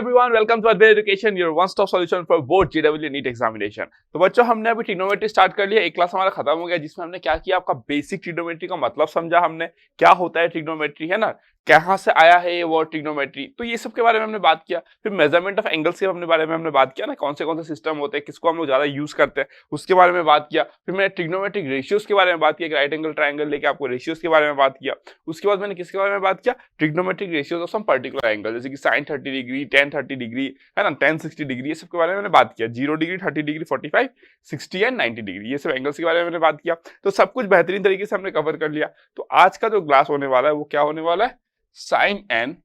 everyone, welcome to Advair Education, your one-stop solution for both JEE NEET examination। तो बच्चों हमने अभी trigonometry start कर लिया, एक क्लास हमारा खत्म हो गया जिसमें हमने क्या किया, आपका बेसिक ट्रिग्नोमेट्री का मतलब समझा हमने, क्या होता है ट्रिग्नोमेट्री, है ना, कहाँ से आया है ये वर्ड ट्रिग्नोमेट्री, तो ये सब के बारे में हमने बात किया। फिर मेजरमेंट ऑफ एंगल्स के बारे में हमने बात किया ना, कौन से सिस्टम होते हैं, किसको हम लोग ज्यादा यूज करते हैं, उसके बारे में बात किया। फिर मैंने ट्रिग्नोमेट्रिक रेशियोज के बारे में बात किया, राइट एंगल ट्राइंगल लेके आपको रेशियोज के बारे में बात किया। उसके बाद मैंने किसके बारे में बात किया, trigonometric ratios of some particular angle, जैसे कि sin 30 डिग्री, tan 30 डिग्री, है ना, tan 60 डिग्री, ये सब के बारे में मैंने बात किया। 0 डिग्री, 30 डिग्री, 45, 60 एंड 90 डिग्री, ये सब एंगल्स के बारे में मैंने बात किया। तो सब कुछ बेहतरीन तरीके से हमने कवर कर लिया। तो आज का जो क्लास होने वाला है वो क्या होने वाला है, sign and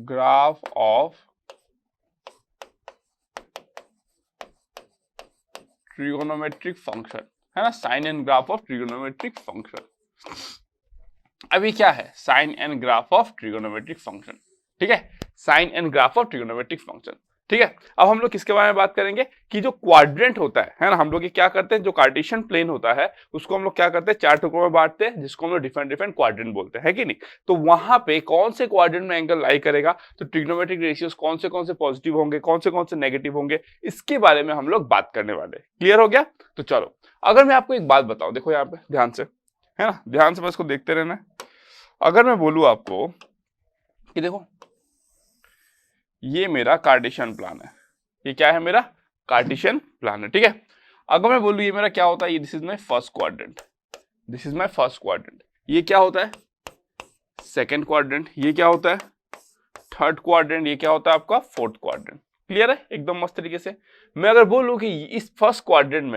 graph of trigonometric function, है ना, sign and graph of trigonometric function. अभी क्या है, sign and graph of trigonometric function, ठीक है, sign and graph of trigonometric function, ठीक है। अब हम लोग किसके बारे में बात करेंगे कि जो क्वाड्रेंट होता है ना, हम लोग ये क्या करते हैं, जो कार्टेशियन प्लेन होता है उसको हम लोग क्या करते हैं, 4 टुकड़ों में बांटते हैं, जिसको हम लोग डिफरेंट क्वाड्रेंट बोलते हैं, है कि नहीं। तो वहां पे कौन से क्वाड्रेंट में एंगल लाई करेगा, तो ट्रिग्नोमेट्रिक रेशियोज कौन से पॉजिटिव होंगे, कौन से नेगेटिव होंगे, इसके बारे में हम लोग बात करने वाले। क्लियर हो गया। तो चलो, अगर मैं आपको एक बात बताऊं, देखो यहाँ पे ध्यान से, है ना, ध्यान से बस को देखते रहना है। अगर मैं बोलूं आपको कि देखो ये मेरा कार्टेशियन प्लान है, ये क्या है, मेरा कार्टेशियन प्लान है, ठीक है। अगर मैं बोलूं ये मेरा क्या होता है, ये this is my first quadrant, this is my first quadrant, ये क्या होता है, सेकंड क्वाड्रेंट, ये क्या होता है, थर्ड क्वाड्रेंट, ये क्या होता है आपका फोर्थ क्वाड्रेंट। क्लियर है एकदम मस्त तरीके से। मैं अगर बोलूं कि इस फर्स्ट क्वाड्रेंट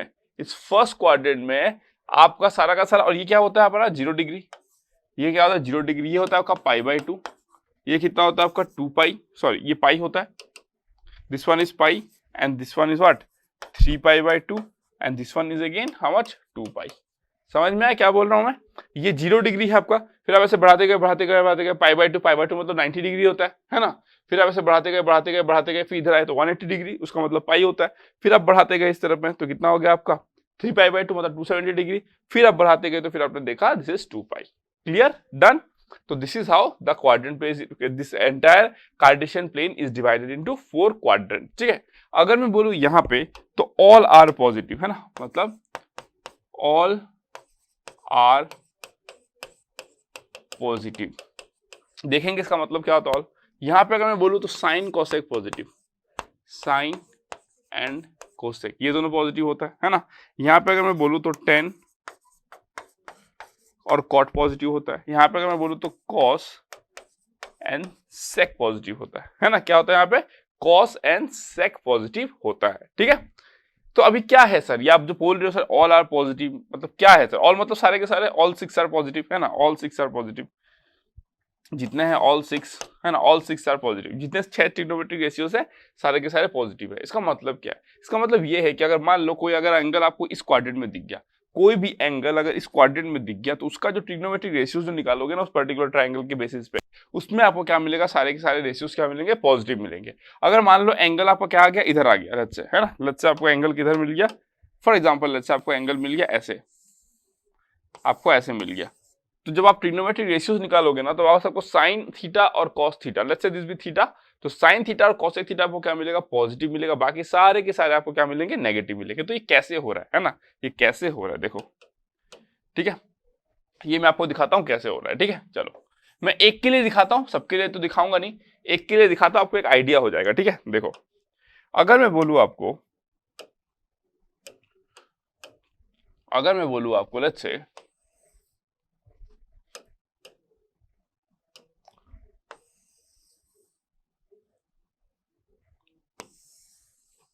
में आपका सारा का सारा, और ये क्या होता है हमारा 0 डिग्री, ये क्या होता है 0 डिग्री, ये होता है आपका π/2, ये कितना होता है आपका 2 पाई, सॉरी ये पाई होता है, this one is pi and this one is what 3 π/2 and this one is again how much 2 pi. समझ में आया क्या बोल रहा हूं मैं, ये 0 डिग्री है आपका, फिर आप ऐसे बढ़ाते गए π/2 मतलब 90 डिग्री होता है ना, फिर आप ऐसे बढ़ाते गए फिर इधर आए तो 180 डिग्री, उसका मतलब पाई होता है, फिर आप बढ़ाते गए इस तरफ में तो कितना हो गया आपका 3 π/2 मतलब 270 डिग्री, फिर आप बढ़ाते गए तो फिर आपने देखा this is 2 pi. Clear, done. तो this is how the quadrant plane, this entire Cartesian plane is divided into 4 quadrant, ठीक है। अगर मैं बोलूं यहां पे तो ऑल आर पॉजिटिव, है ना, मतलब ऑल आर पॉजिटिव, देखेंगे इसका मतलब क्या होता है। यहां पे अगर मैं बोलूं तो sine cosec positive, sine and cosec ये दोनों पॉजिटिव होता है ना। यहां पे अगर मैं बोलूं तो टेन और कॉट पॉजिटिव होता है। यहां पे अगर मैं बोलूं तो कॉस एंड सेक पॉजिटिव होता है ना, क्या होता है यहाँ पे, कॉस एंड सेक पॉजिटिव होता है, ठीक है। तो अभी क्या है सर, ये आप जो बोल रहे हो सर ऑल आर पॉजिटिव, मतलब क्या है सर, ऑल मतलब सारे के सारे, ऑल 6 आर पॉजिटिव, है ना, ऑल 6 आर पॉजिटिव, जितने हैं ऑल 6, है ना, ऑल 6 आर पॉजिटिव, जितने 6 ट्रिग्नोमेट्रिक रेशियोज है सारे के सारे पॉजिटिव है। इसका मतलब क्या है, इसका मतलब ये है कि अगर मान लो कोई अगर एंगल आपको इस क्वाड्रेंट में दिख गया, कोई भी एंगल अगर इस क्वाड्रेंट में दिख गया, तो उसका जो ट्रिग्नोमेट्रिक रेशियोज जो निकालोगे ना उस पर्टिकुलर ट्रायंगल के बेसिस पे, उसमें आपको क्या मिलेगा, सारे के सारे रेशियोज क्या मिलेंगे, पॉजिटिव मिलेंगे। अगर मान लो एंगल आपका क्या आ गया, इधर आ गया, लेट्स से, है ना, लेट्स से आपको एंगल किधर मिल गया, फॉर एग्जाम्पल लेट्स से आपको एंगल मिल गया ऐसे, आपको ऐसे मिल गया, तो जब आप ट्रिग्नोमेट्रिक रेशियोज निकालोगे ना तो आपको साइन थीटा और cos theta, let's say this भी थीटा, तो साइन थीटा और कॉसेक थीटा आपको क्या मिलेगा, पॉजिटिव मिलेगा, बाकी सारे के सारे आपको क्या मिलेंगे, नेगेटिव मिलेंगे। तो ये कैसे हो रहा है ना, ये कैसे हो रहा है देखो, ठीक है, ये मैं आपको दिखाता हूं कैसे हो रहा है, ठीक है। चलो मैं एक के लिए दिखाता हूं, सबके लिए तो दिखाऊंगा नहीं, एक के लिए दिखाता हूं, आपको एक आइडिया हो जाएगा, ठीक है। देखो अगर मैं बोलूं आपको लेट्स से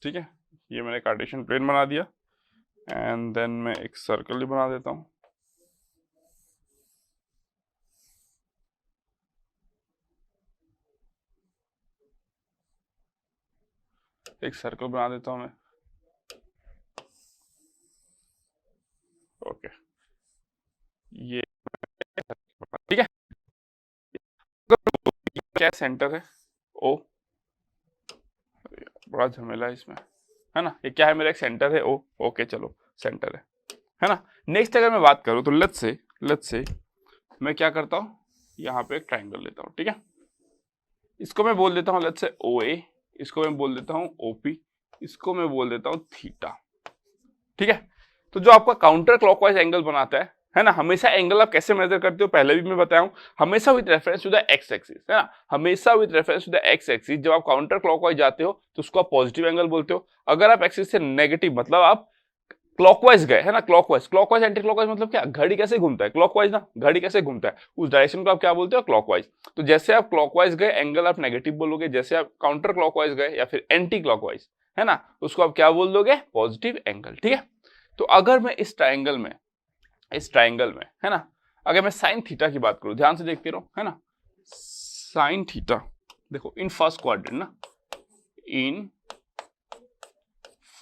ठीक है, ये मैंने कार्टेशियन प्लेन बना दिया एंड देन मैं एक सर्कल भी बना देता हूं, एक सर्कल बना देता हूं मैं, ओके, ये ठीक है। क्या सेंटर है ओ, बड़ा झमेला है इसमें, है ना, ये क्या है, मेरा एक सेंटर है ओ, ओके चलो सेंटर है ना। नेक्स्ट अगर मैं बात करूं तो लेट्स से मैं क्या करता हूं, यहाँ पे एक ट्राइंगल लेता हूं, ठीक है, इसको मैं बोल देता हूं लेट्स से OA, इसको मैं बोल देता हूं OP, इसको मैं बोल देता हूं थीटा, ठीक है। तो जो आपका काउंटर क्लॉकवाइज एंगल बनाता है ना, हमेशा एंगल आप कैसे मेजर करते हो पहले भी मैं बताया हूं, हमेशा with reference to the x axis, है ना, हमेशा with reference to the x axis. जब आप काउंटर क्लॉकवाइज जाते हो तो उसको आप पॉजिटिव एंगल बोलते हो, अगर आप एक्सिस से नेगेटिव मतलब आप क्लॉकवाइज गए, है ना, क्लॉकवाइज एंटी क्लॉकवाइज मतलब क्या, घड़ी कैसे घूमता है, क्लॉकवाइज ना, घड़ी कैसे घूमता है, उस डायरेक्शन को आप क्या बोलते हो, क्लॉकवाइज। तो जैसे आप क्लॉकवाइज गए एंगल आप नेगेटिव बोलोगे, जैसे आप काउंटर क्लॉकवाइज गए या फिर एंटी क्लॉकवाइज, है ना, उसको आप क्या बोल दोगे, पॉजिटिव एंगल, ठीक है। तो अगर मैं इस ट्राइंगल में है ना, अगर मैं साइन थीटा की बात करूं, ध्यान से देखते रहो, है ना, साइन थीटा देखो इन फर्स्ट क्वाड्रेंट ना, इन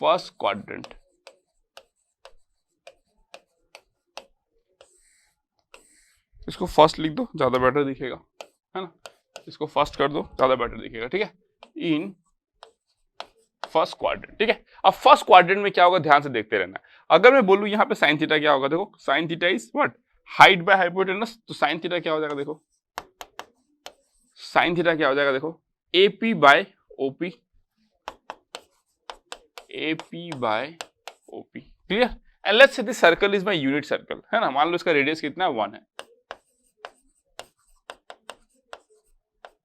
फर्स्ट क्वाड्रेंट, इसको फर्स्ट लिख दो ज्यादा बेटर दिखेगा, है ना, इसको फर्स्ट कर दो ज्यादा बेटर दिखेगा, ठीक है, इन फर्स्ट क्वाड्रेंट, ठीक है। अब फर्स्ट क्वाड्रेंट में क्या होगा, ध्यान से देखते रहना। अगर मैं बोलूं यहाँ पे साइन थीटा क्या होगा, देखो sine theta is what, height by hypotenuse, तो साइन थीटा क्या हो जाएगा, देखो साइन थीटा क्या हो जाएगा, देखो AP by OP, AP by OP, clear. And let's say this circle is my unit circle, है ना, मान लो इसका रेडियस कितना है, 1 है,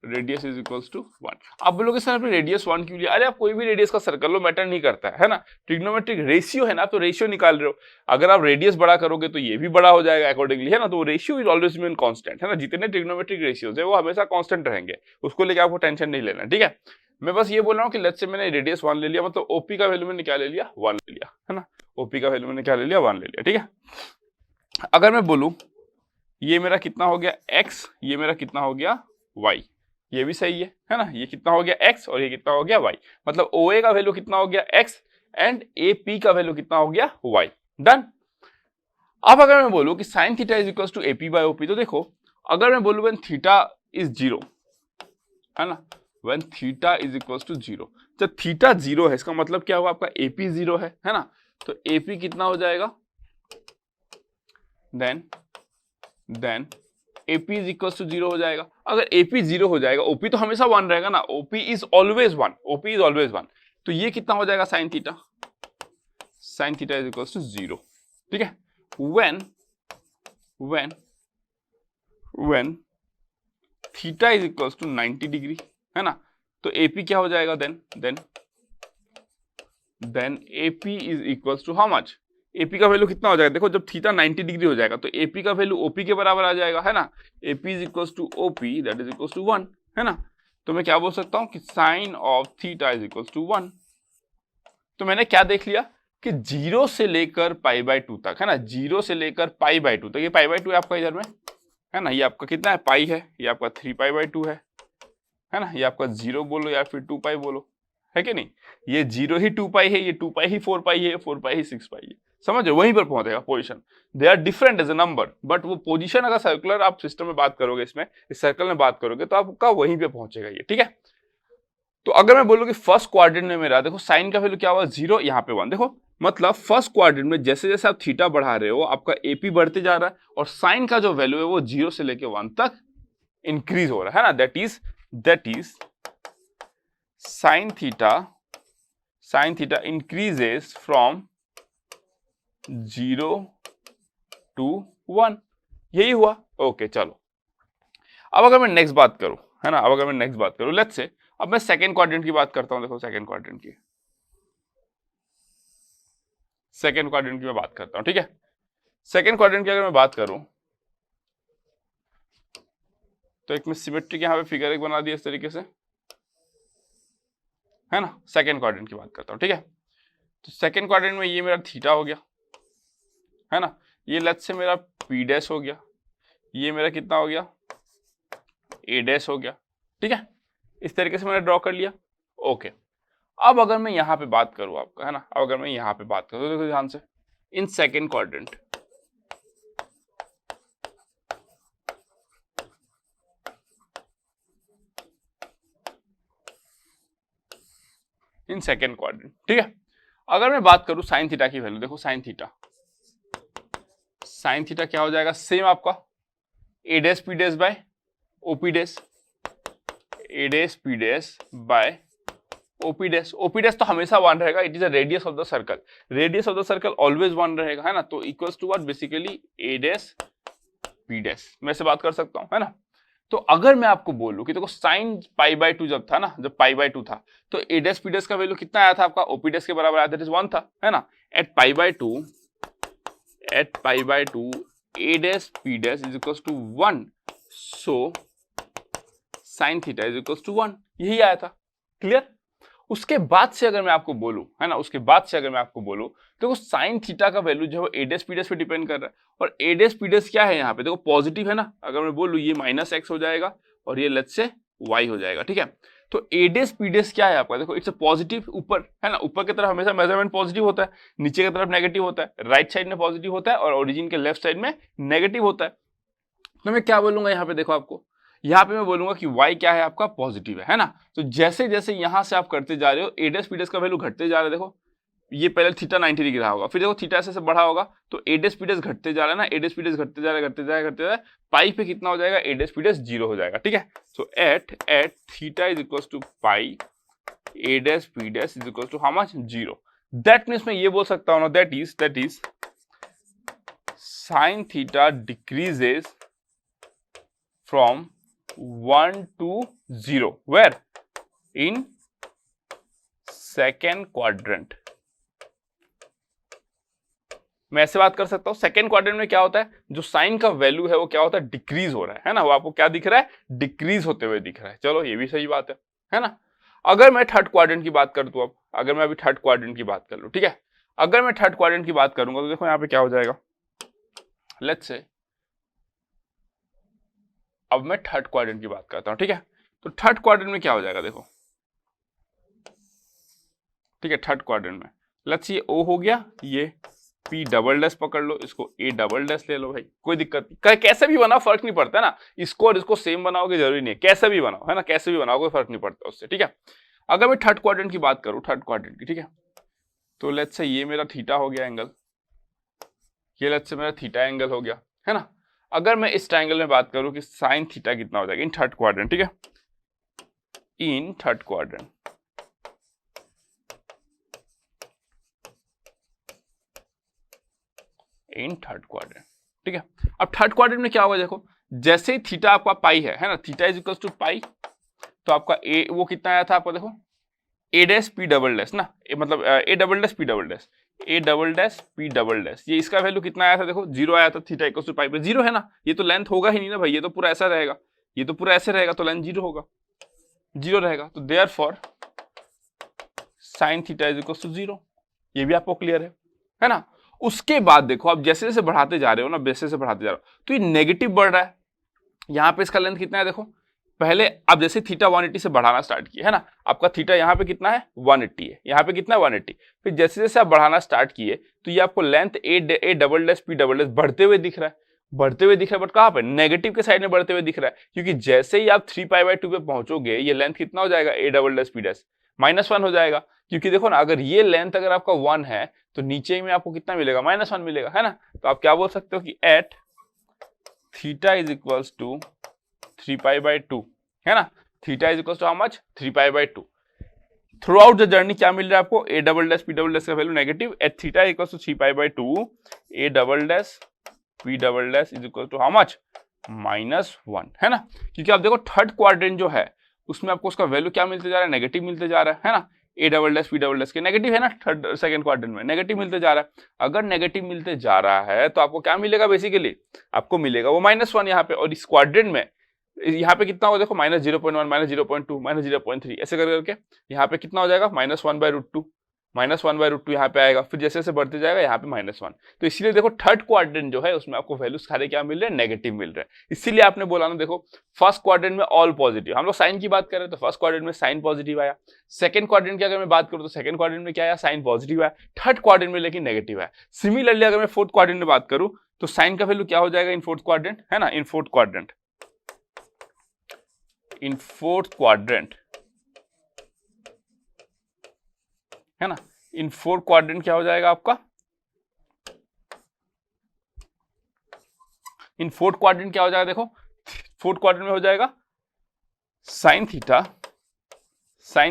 रेडियस इज इक्वल्स टू 1। आप बोलोगे सर आपने रेडियस 1 क्यों लिया, अरे आप कोई भी रेडियस का सर्कल लो, मैटर नहीं करता है ना, ट्रिग्नोमेट्रिक रेशियो है ना, तो रेशियो निकाल रहे हो, अगर आप रेडियस बड़ा करोगे तो ये भी बड़ा हो जाएगा अकॉर्डिंगली, है ना, तो ratio is always remain constant, है ना, जितने ट्रिग्नोमेट्रिक रेशियोज है वो हमेशा कांस्टेंट रहेंगे, उसको लेकर आपको टेंशन नहीं लेना, ठीक है। मैं बस ये बोल रहा हूँ कि लेट्स से मैंने रेडियस 1 ले लिया, मतलब OP का वैल्यू मैंने क्या ले लिया, 1 ले लिया, है ना, OP का वैल्यू मैंने क्या ले लिया, 1 ले लिया, ठीक है। अगर मैं बोलूं ये मेरा कितना हो गया x, ये मेरा कितना हो गया y, ये भी सही है ना, ये कितना हो गया x और ये कितना हो गया y, मतलब OA का वैल्यू कितना हो गया x एंड AP का वैल्यू कितना हो गया y, डन। अब अगर मैं बोलूं कि sin theta is equal to AP by OP, तो देखो अगर मैं बोलूं व्हेन थीटा इज 0, है ना, when theta is equal to 0, जब थीटा 0 है इसका मतलब क्या होगा, आपका AP 0 है ना, तो AP कितना हो जाएगा, then AP is equal to 0 हो जाएगा। अगर AP 0 हो जाएगा, OP तो हमेशा 1 रहेगा ना, OP is always 1, OP is always 1, तो ये कितना हो जाएगा sine theta is equal to 0, ठीक है। When theta is equal to 90 degree, है ना, तो AP क्या हो जाएगा, then AP is equal to how much, AP का वैल्यू कितना हो जाएगा, देखो जब थीटा 90 डिग्री हो जाएगा तो AP का वैल्यू OP के बराबर आ जाएगा, है ना, AP is equal to OP that is equal to 1, है ना, तो मैं क्या बोल सकता हूं कि sine of theta is equal to 1। तो मैंने क्या देख लिया कि 0 से लेकर पाई बाय 2 तक, है ना, 0 से लेकर पाई बाय 2 तक, ये पाई बाय 2 है आपका इधर में, है ना, ये आपका कितना है, पाई है, ये आपका 3 पाई बाय 2 है ना, ये आपका 0 बोलो या फिर 2 पाई बोलो, है कि नहीं, ये 0 ही 2 पाई है, ये 2 पाई ही 4 पाई है, 4 पाई ही 6 पाई है, समझ वहीं पर पहुंचेगा position, they are different as a number, but वो पोजीशन अगर सर्कुलर आप सिस्टम में बात करोगे, इसमें इस सर्कल में बात करोगे तो आपका वहीं पे पहुंचेगा ये, ठीक है। तो अगर मैं बोलूं कि फर्स्ट क्वाड्रेंट में मेरा देखो साइन का वैल्यू क्या हुआ, 0, यहाँ पे 1, देखो मतलब फर्स्ट क्वाड्रेंट में जैसे जैसे आप थीटा बढ़ा रहे हो आपका AP बढ़ते जा रहा है और साइन का जो वैल्यू है वो 0 से लेके 1 तक इंक्रीज हो रहा है ना, that is sine theta increases from 0 to 1, यही हुआ, ओके चलो। अब अगर मैं नेक्स्ट बात करूं, है ना, अब अगर मैं नेक्स्ट बात करूं, लेट्स से अब मैं सेकंड क्वाड्रेंट की बात करता हूं, देखो सेकंड क्वाड्रेंट की मैं बात करता हूं, ठीक है। सेकंड क्वाड्रेंट की अगर मैं बात करूं तो एक मैं सिमेट्रिक यहां पे फिगर एक बना दिया इस तरीके से, है ना, सेकंड क्वाड्रेंट की बात करता हूं, ठीक है। तो सेकंड क्वाड्रेंट में ये मेरा थीटा हो गया, है ना, ये लेट्स से मेरा P डैश हो गया, ये मेरा कितना हो गया, A डैश हो गया, ठीक है, इस तरीके से मैंने ड्रॉ कर लिया, ओके। अब अगर मैं यहां पे बात करूं आपका, है ना, अब अगर मैं यहां पे बात करूं तो देखो ध्यान से, इन सेकंड क्वाड्रेंट, ठीक है, अगर मैं बात करूं साइन थीटा की वैल्यू, देखो साइन थीटा साइन थीटा क्या हो जाएगा, सेम आपका A dash P dash by OP dash, A dash P dash by OP dash. OP dash तो हमेशा 1 रहेगा, it is a radius of the circle, radius of the circle always 1 रहेगा, है ना। तो equals to what, basically A dash P dash, मैं से बात कर सकता हूं, है ना। तो अगर मैं आपको बोलूं कि देखो साइन पाई बाय 2 जब था ना, जब पाई बाय 2 था, तो ए डैश पी डैश का वैल्यू कितना आया था आपका, ओपी डैश के बराबर आया था, दैट इज 1 था, है ना। At pi by 2 A dash P dash is equals to 1, so sine theta is equals to 1, यही आया था। क्लियर। उसके बाद से अगर मैं आपको बोलूं, है ना, उसके बाद से अगर मैं आपको बोलूं, देखो साइन थीटा का वैल्यू जो है ए डैश पी डैश पे डिपेंड कर रहा है, और ए डैश पी डैश क्या है यहाँ पे, देखो पॉजिटिव है ना। अगर मैं बोलूं ये माइनस एक्स हो जाएगा और ये लेट्स से वाई हो जाएगा, ठीक है। तो ए डैश पी डैश क्या है आपका, देखो इट्स अ पॉजिटिव ऊपर, है ना। ऊपर की तरफ हमेशा मेजरमेंट पॉजिटिव होता है, नीचे की तरफ नेगेटिव होता है, राइट साइड में पॉजिटिव होता है और ओरिजिन के लेफ्ट साइड में नेगेटिव होता है। तो मैं क्या बोलूंगा यहाँ पे, देखो आपको यहाँ पे मैं बोलूंगा कि y क्या है आपका, पॉजिटिव है ना। तो जैसे जैसे यहां से आप करते जा रहे हो, ए डैश पी डैश का वैल्यू घटते जा रहा है। देखो ये पहले थीटा 90 डिग्री रहा होगा, फिर देखो थीटा ऐसे बढ़ा होगा, तो ए डैश पी डैश घटते जा रहा है ना, ए डैश पी डैश घटते जा रहा है, घटते जा रहा है, घटते जा रहा है, पाई पे कितना हो जाएगा, ए डैश पी डैश 0 हो जाएगा, ठीक है। So at theta is equals to pi A dash P dash is equals to how much, 0। That means मैं ये बोल सकता हूँ ना, that is sine theta decreases from 1 to 0 where in second quadrant। मैं ऐसे बात कर सकता हूं, सेकेंड क्वाड्रेंट में क्या होता है, जो साइन का वैल्यू है वो क्या होता है, डिक्रीज हो रहा है ना। वो आपको क्या दिख रहा है, डिक्रीज होते हुए दिख रहा है। चलो ये भी सही बात है ना। अगर मैं थर्ड क्वाड्रेंट की बात कर दूं, अब अगर मैं अभी थर्ड क्वाड्रेंट की बात कर लूं, ठीक है। अगर मैं थर्ड क्वाड्रेंट की बात करूंगा तो देखो यहाँ पे क्या हो जाएगा, लेट्स से अब मैं थर्ड क्वाड्रेंट की बात करता हूं, ठीक है। तो थर्ड क्वाड्रेंट में क्या हो जाएगा, देखो ठीक है, थर्ड क्वाड्रेंट में लेट्स ये ओ हो गया, ये पी डबल डैश पकड़ लो, इसको ए डबल डैश ले लो भाई, कोई दिक्कत नहीं, कैसे भी बनाओ फर्क नहीं पड़ता है ना। इसको और इसको सेम बनाओगे जरूरी नहीं है, कैसे भी बनाओ, है ना, कैसे भी बनाओ कोई फर्क नहीं पड़ता उससे, ठीक है। अगर मैं थर्ड क्वाड्रेंट की बात करूं, थर्ड क्वाड्रेंट की, ठीक है, तो लेट्स से ये मेरा थीटा हो गया एंगल, ये लेट्स से मेरा थीटा एंगल हो गया, है ना। अगर मैं इस ट्रायंगल में बात करूं कि साइन थीटा कितना हो जाएगा इन थर्ड क्वाड्रेंट, ठीक है, इन थर्ड क्वाड्रेंट, इन थर्ड क्वाड्रेंट, ठीक है। अब थर्ड क्वाड्रेंट में क्या होगा, देखो जैसे ही थीटा आपका पाई है ना, theta is equal to pi, तो आपका ए वो कितना आया था आपको, देखो ए डैश पी डबल डैश ना, मतलब ए double dash P double dash, ए double dash P double dash, ये इसका वैल्यू कितना आया था, देखो 0 आया था, थीटा इक्वल टू पाई पे 0 है ना। ये तो लेंथ होगा ही नहीं ना भाई, ये तो पूरा ऐसा रहेगा, ये तो पूरा ऐसे रहेगा, तो लेंथ 0 होगा, 0 रहेगा। तो therefore sine theta is equal to 0, ये भी आपको क्लियर है ना। उसके बाद देखो आप जैसे जैसे बढ़ाते जा रहे हो ना, जैसे जैसे बढ़ाते जा रहे हो, तो ये नेगेटिव बढ़ रहा है। यहाँ पे इसका लेंथ कितना है, देखो पहले आप जैसे थीटा 180 से बढ़ाना स्टार्ट किए, है ना, आपका थीटा यहाँ पे कितना है 180 है, यहाँ पे कितना है 180। फिर जैसे जैसे आप बढ़ाना स्टार्ट किए तो ये आपको लेंथ ए double dash P double dash बढ़ते हुए दिख रहा है, बढ़ते हुए दिख रहा है, बट कहाँ पे, नेगेटिव के साइड में बढ़ते हुए दिख रहा है, क्योंकि जैसे ही आप 3π/2 पे पहुंचोगे ये लेंथ कितना हो जाएगा, ए डबल डैश पी डैश -1 हो जाएगा। क्योंकि देखो ना, अगर ये लेंथ अगर आपका 1 है तो नीचे में आपको कितना मिलेगा, -1 मिलेगा, है ना। तो आप क्या बोल सकते हो कि at theta is equals to 3π/2, है ना, theta is equals to how much, 3π/2। Throughout the journey क्या मिल रहा है आपको, A double dash P double dash का value negative, at theta equals to 3π/2 A double dash P double dash is equal to how much, -1, है ना। क्योंकि आप देखो थर्ड क्वाड्रेंट जो है उसमें आपको उसका वैल्यू क्या मिलते जा रहा है, नेगेटिव मिलते जा रहा है ना। ए double dash P double dash के नेगेटिव है ना, थर्ड सेकंड क्वाड्रेंट में नेगेटिव मिलते जा रहा है। अगर नेगेटिव मिलते जा रहा है तो आपको क्या मिलेगा, बेसिकली आपको मिलेगा वो -1 यहाँ पे, और इस क्वाड्रेंट में यहाँ पे कितना होगा, देखो -0.1 -0.2 -0.3 ऐसे करके यहाँ पे कितना हो जाएगा, -1/√2, -1/√2 यहाँ पे आएगा। फिर जैसे जैसे बढ़ते जाएगा यहाँ पे -1। तो इसीलिए देखो थर्ड क्वाड्रेंट जो है उसमें आपको वैल्यू सारे क्या मिल रहे हैं, नेगेटिव मिल रहे हैं। इसीलिए आपने बोला ना, देखो फर्स्ट क्वाड्रेंट में ऑल पॉजिटिव, हम लोग साइन की बात कर रहे हैं तो फर्स्ट क्वाड्रेंट में साइन पॉजिटिव आया। सेकंड क्वाड्रेंट की अगर मैं बात करूँ तो सेकंड क्वाड्रेंट में क्या आया, साइन पॉजिटिव आया। थर्ड क्वाड्रेंट में लेकिन नेगेटिव है। सिमिलरली अगर मैं फोर्थ क्वाड्रेंट में बात करूँ तो साइन का वैल्यू क्या हो जाएगा इन फोर्थ क्वाड्रेंट, है ना, in fourth quadrant, in fourth quadrant, है ना, इन फोर्थ क्वाड्रेंट क्या हो जाएगा आपका, इन फोर्थ क्वाड्रेंट क्या हो जाएगा, देखो फोर्थ क्वाड्रेंट में हो जाएगा साइन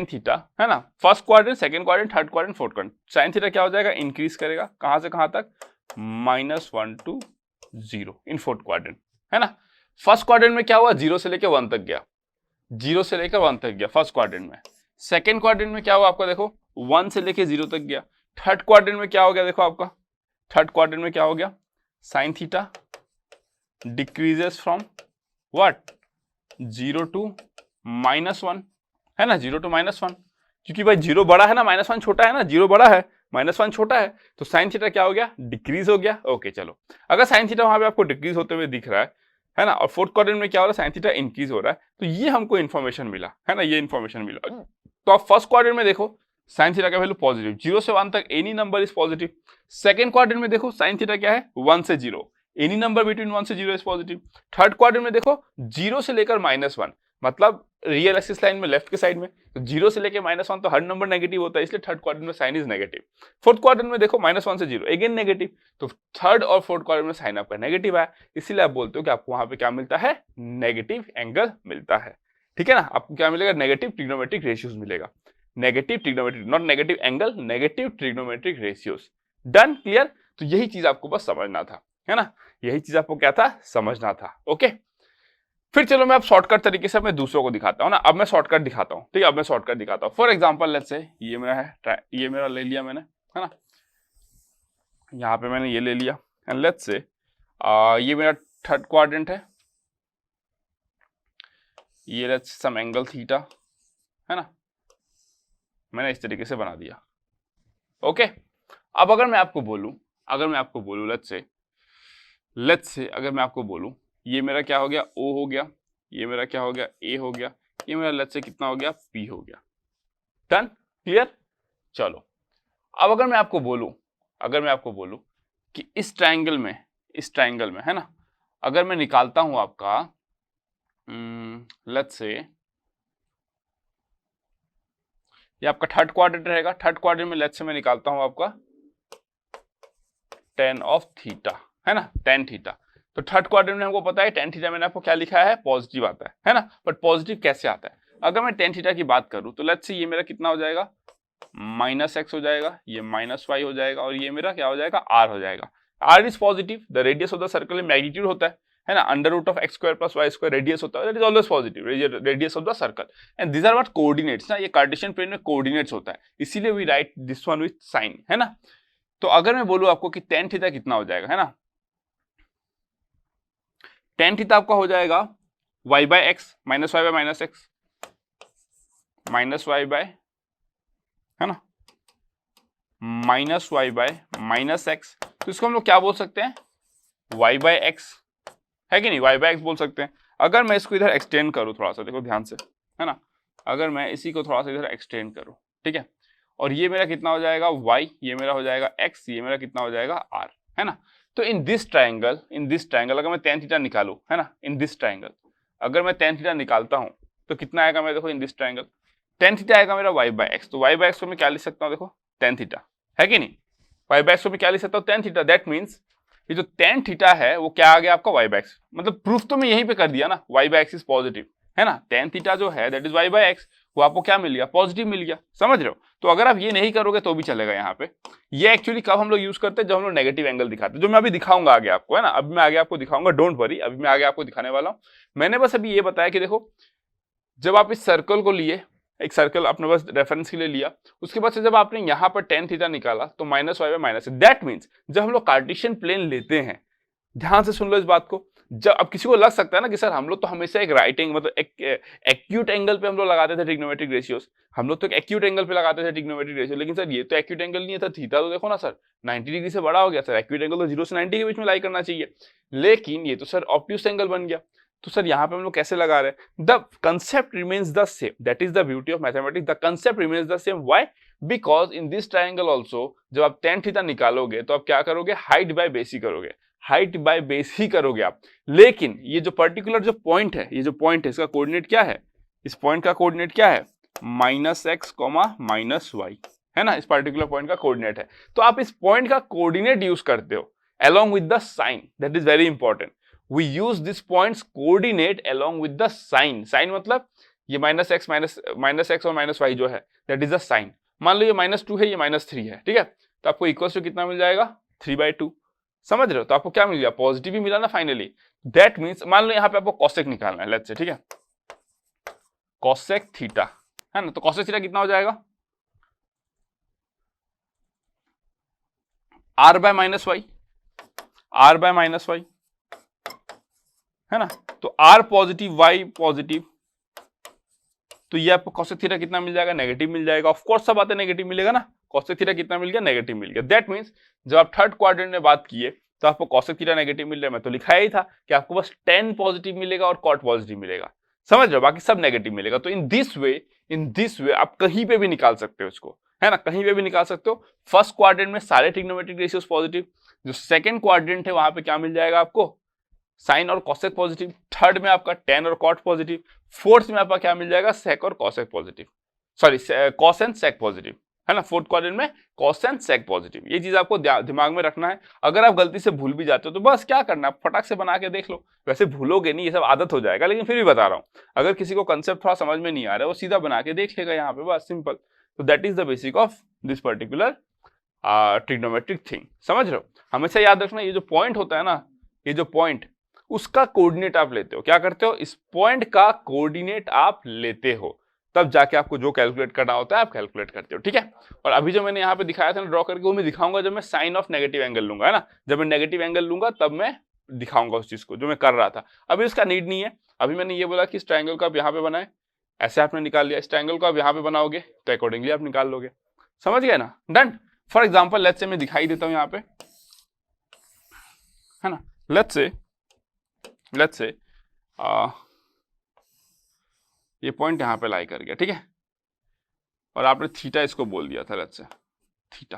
थीटा, है ना, first quadrant, second quadrant, third quadrant, fourth quadrant. Sign theta क्या हो जाएगा, इंक्रीज करेगा, कहां से कहां तक, -1 to 0 इन फोर्थ क्वाड्रेंट, है ना। फर्स्ट क्वाड्रेंट में क्या हुआ, 0 से लेकर 1 तक गया, 0 से लेकर 1 तक गया फर्स्ट क्वाड्रेंट में। सेकंड क्वाड्रेंट में क्या हुआ आपका, देखो 1 से लेकर 0 तक गया। थर्ड क्वाड्रेंट में क्या हो गया, देखो आपका थर्ड क्वाड्रेंट में क्या हो गया, sign theta decreases from what, 0 to -1, है ना, 0 to -1, क्योंकि भाई 0 बड़ा है ना, -1 छोटा है ना, 0 बड़ा है, -1 छोटा है, तो साइन थीटा क्या हो गया, डिक्रीज हो गया। ओके चलो, अगर साइन थीटा वहां पे आपको डिक्रीज होते हुए दिख रहा है ना, और फोर्थ क्वाड्रेंट में क्या हो रहा है, साइन थीटा इंक्रीज हो रहा है, तो ये हमको इन्फॉर्मेशन मिला, है ना, ये इन्फॉर्मेशन मिला। तो आप फर्स्ट क्वाड्रेंट में देखो साइन थीटा का वैल्यू पॉजिटिव, 0 से 1 तक any number is positive. Second quadrant में देखो साइन थीटा क्या है, 1 से 0, एनी नंबर बिटवीन 1 से 0 इज पॉजिटिव। थर्ड क्वाड्रेंट में देखो 0 से लेकर -1, मतलब रियल एक्सिस लाइन में लेफ्ट के साइड में, तो 0 से लेकर -1 तो हर नंबर नेगेटिव होता है, इसलिए थर्ड क्वाड्रेंट में sine is negative. Fourth quadrant में देखो -1 से 0 अगेन नेगेटिव, तो थर्ड और फोर्थ क्वाड्रेंट में साइन आपका नेगेटिव है, इसीलिए आप बोलते हो कि आपको वहां पे क्या मिलता है, नेगेटिव एंगल मिलता है। ठीक है ना, आपको क्या मिलेगा, नेगेटिव ट्रिग्नोमेट्रिक रेशियोज मिलेगा, negative trigonometric, not negative angle, negative trigonometric ratios. Done, clear. तो यही चीज आपको बस समझना था, है ना, यही चीज आपको क्या था, समझना था। ओके, फिर चलो मैं अब शॉर्टकट तरीके से अपने दूसरों को दिखाता हूँ ना। अब मैं शॉर्टकट दिखाता हूँ, ठीक है, अब मैं शॉर्टकट दिखाता हूँ। फॉर एग्जांपल लेट्स से ये मेरा है, ये मेरा ले लिया मैंने, है ना, यहाँ पे मैंने ये ले लिया, एंड लेट्स से ये मेरा थर्ड क्वाड्रेंट है, ये लेट्स सम एंगल थीटा, है ना, मैंने इस तरीके से बना दिया। ओके, अब अगर मैं आपको बोलूं लेट्स से अगर मैं आपको बोलूं ये मेरा क्या हो गया, O हो गया, ये मेरा क्या हो गया, A हो गया, ये मेरा लेट्स से कितना हो गया, P हो गया। Done, clear. चलो, अब अगर मैं आपको बोलूं कि इस ट्रायंगल में है ना, अगर मैं निकालता हूं आपका लेट्स से ये आपका थर्ड क्वाड्रेंट रहेगा, थर्ड क्वाड्रेंट में लेट्स से मैं निकालता हूं आपका tan ऑफ थीटा, है ना, tan थीटा। तो थर्ड क्वाड्रेंट में हमको पता है tan थीटा, मैंने आपको क्या लिखा है, पॉजिटिव आता है ना, बट पॉजिटिव कैसे आता है, अगर मैं tan थीटा की बात करूं तो लेट्स से ये मेरा कितना हो जाएगा, -x हो जाएगा, ये -y हो जाएगा, और ये मेरा क्या हो जाएगा, r हो जाएगा। r is positive, the radius of the circle में मैग्नीट्यूड होता है ना, √(x² + y² रेडियस होता है, that is always positive, radius of the circle, and this are what, coordinates ना, ये कार्टेशियन प्लेन में कोऑर्डिनेट्स होता है, इसीलिए we write this one with sign, है ना। तो अगर मैं बोलूं आपको कि tan थीटा कितना हो जाएगा, है ना, tan थीटा आपका हो जाएगा y/x -y/-x -y/, है ना, -y/-x, तो इसको हम लोग क्या बोल सकते हैं, y/x, है कि नहीं, y/x बोल सकते हैं। अगर मैं इसको इधर एक्सटेंड करूं थोड़ा सा, देखो ध्यान से, है ना, अगर मैं इसी को थोड़ा सा इधर एक्सटेंड करूं, ठीक है, और ये मेरा कितना हो जाएगा y, ये मेरा हो जाएगा x, ये मेरा कितना हो जाएगा r, है ना। तो इन दिस ट्रायंगल अगर मैं tan थीटा निकालूं, है ना, इन दिस ट्रायंगल अगर मैं tan थीटा निकालता हूं तो कितना आएगा, मैं देखो in this triangle tan theta आएगा मेरा y/x, तो y/x को मैं क्या लिख सकता हूं, देखो tan थीटा, है कि नहीं, y/x को मैं क्या लिख सकता हूं, tan थीटा। दैट मींस ये जो tan थीटा है वो क्या आ गया आपका y/x, मतलब प्रूफ तो मैं यहीं पे कर दिया ना, y/x इज पॉजिटिव, है ना, tan थीटा जो है दैट इज y/x, वो आपको क्या मिल गया, पॉजिटिव मिल गया, समझ रहे हो। तो अगर आप ये नहीं करोगे तो भी चलेगा यहाँ पे। ये एक्चुअली कब हम लोग यूज करते हैं, जब हम लोग नेगेटिव एंगल दिखाते हैं, जो मैं अभी दिखाऊंगा आगे आपको, है ना, अभी मैं आगे आपको दिखाऊंगा, डोंट वरी, अभी मैं आगे आपको दिखाने वाला हूँ। मैंने बस अभी ये बताया कि देखो, जब आप इस सर्कल को लिए, एक सर्कल अपने बस रेफरेंस के लिए लिया, उसके बाद से जब आपने यहाँ पर tan थीटा निकाला तो -y/-x, दैट मीन्स जब हम लोग कार्टेशियन प्लेन लेते हैं, ध्यान से सुन लो इस बात को, जब अब किसी को लग सकता है ना कि सर हम लोग तो हमेशा एक राइट एंगल, मतलब एक एक्यूट एंगल पे हम लोग लगाते थे ट्रिग्नोमेट्रिक रेशियोज, हम लोग तो एक एक्यूट एंगल पे लगाते थे ट्रिग्नोमेट्रिक रेशियो, लेकिन सर ये तो एक्यूट एंगल नहीं है, था थीटा तो देखो ना सर 90 डिग्री से बड़ा हो गया, सर एक्यूट एंगल तो 0 से 90 के बीच में लाई करना चाहिए, लेकिन ये तो सर ऑब्ट्यूस एंगल बन गया। तो सर यहाँ पे हम लोग कैसे लगा रहे हैं, the concept remains the same, that is the beauty of mathematics, the concept remains the same. Why? Because in this triangle also जब आप tan थीटा निकालोगे तो आप क्या करोगे, हाइट बाय बेस ही करोगे, हाइट बाय बेस ही करोगे आप। लेकिन ये जो पर्टिकुलर जो पॉइंट है, ये जो पॉइंट है, इसका कोऑर्डिनेट क्या है, इस पॉइंट का कोऑर्डिनेट क्या है, -x, -y, है ना, इस पर्टिकुलर पॉइंट का कोऑर्डिनेट है। तो आप इस पॉइंट का कोऑर्डिनेट यूज करते हो along with the sign, that is very important। We use this points coordinate along with the sign. Sign मतलब ये माइनस एक्स और माइनस वाई जो है दैट इज द साइन। मान लो ये -2 है, ये -3 है, ठीक है, तो आपको इक्वल टू कितना मिल जाएगा 3/2। समझ रहे हो? तो आपको क्या मिल गया, पॉजिटिव ही मिला ना फाइनली। दैट मीन्स मान लो यहाँ पे आपको कॉसेक निकालना है, लेट्स से, ठीक है, कॉसेक थीटा है ना, तो कॉसेक थीटा कितना हो जाएगा r by -y, r by -y है ना, तो r पॉजिटिव y पॉजिटिव, तो ये आपको कॉसेक थीटा कितना मिल जाएगा, नेगेटिव मिल जाएगा। ऑफ कोर्स सब बातें नेगेटिव मिलेगा ना, कॉसेक थीटा कितना मिल गया, नेगेटिव मिल गया। दैट मींस जब आप थर्ड क्वाड्रेंट में बात किए तो आपको कॉसेक थीटा नेगेटिव मिल रहा है, मैं तो लिखा ही था कि आपको बस tan पॉजिटिव मिलेगा और कॉट पॉजिटिव मिलेगा, समझ रहे हो, बाकी सब नेगेटिव मिलेगा। तो इन दिस वे आप कहीं पे भी निकाल सकते हो इसको, है ना, कहीं पे भी निकाल सकते हो। फर्स्ट क्वाड्रेंट में सारे ट्रिग्नोमेट्रिक रेशियोज पॉजिटिव, जो सेकंड क्वाड्रेंट है वहां पे क्या मिल जाएगा आपको, साइन और कॉसेक पॉजिटिव, थर्ड में आपका tan और कॉट पॉजिटिव, फोर्थ में आपका क्या मिल जाएगा, सेक और cosec positive, sorry cos and sec positive, है ना, फोर्थ क्वाड्रेंट में कॉस एंड सेक पॉजिटिव। ये चीज आपको दिमाग में रखना है। अगर आप गलती से भूल भी जाते हो तो बस क्या करना है, फटाक से बना के देख लो। वैसे भूलोगे नहीं, ये सब आदत हो जाएगा, लेकिन फिर भी बता रहा हूं, अगर किसी को कंसेप्ट थोड़ा समझ में नहीं आ रहा है वो सीधा बना के देख लेगा यहाँ पे, बस सिंपल। तो that is the basic of this particular trigonometric thing. समझ रहे हो? हमेशा याद रखना, ये जो पॉइंट होता है ना, ये जो पॉइंट, उसका कोऑर्डिनेट आप लेते हो। क्या करते हो, इस पॉइंट का कोऑर्डिनेट आप लेते हो, तब जाके आपको जो कैलकुलेट करना होता है आप कैलकुलेट करते हो, ठीक है। और अभी जो मैंने यहाँ पे दिखाया था ना ड्रॉ करके, वो मैं दिखाऊंगा जब मैं साइन ऑफ नेगेटिव एंगल लूंगा, है ना, जब मैं नेगेटिव एंगल लूंगा तब मैं दिखाऊंगा उस चीज को जो मैं कर रहा था। अभी उसका नीड नहीं है। अभी मैंने ये बोला कि इस ट्रायंगल को आप यहाँ पे बनाए, ऐसे आपने निकाल लिया, इस ट्रायंगल को आप यहाँ पे बनाओगे तो अकॉर्डिंगली आप निकाल लोगे। समझ गए ना, done. For example let's say मैं दिखाई देता हूँ यहाँ पे, है ना, लेट्स से ये पॉइंट यहाँ पे लाई कर गया, ठीक है, और आपने थीटा इसको बोल दिया था, लेट्स से थीटा,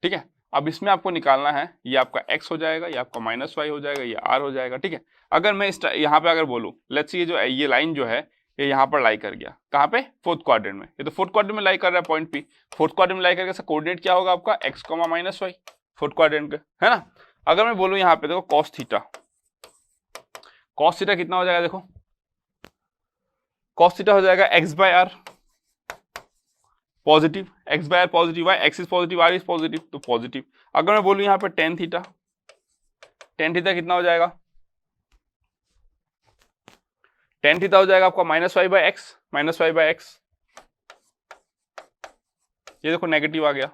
ठीक है। अब इसमें आपको निकालना है, ये आपका x हो जाएगा, ये आपका -y हो जाएगा, ये r हो जाएगा, ठीक है। अगर मैं इस यहाँ पे अगर बोलूँ, लेट्स से ये जो ये लाइन जो है ये यहाँ पर लाई कर गया, कहाँ पे, फोर्थ क्वाड्रेंट में। ये तो फोर्थ क्वाड्रेंट में लाई कर रहा है पॉइंट P, फोर्थ क्वाड्रेंट में लाई करके कोऑर्डिनेट क्या होगा आपका, x, -y, फोर्थ क्वाड्रेंट का, है ना। अगर मैं बोलूँ यहाँ पे देखो cos थीटा कितना हो जाएगा, देखो cos थीटा हो जाएगा x/r positive, x/r positive, y x is positive, r is positive, तो पॉजिटिव। अगर मैं बोलूं यहाँ पे tan थीटा कितना हो जाएगा, tan थीटा हो जाएगा आपका -y/x, ये देखो नेगेटिव आ गया,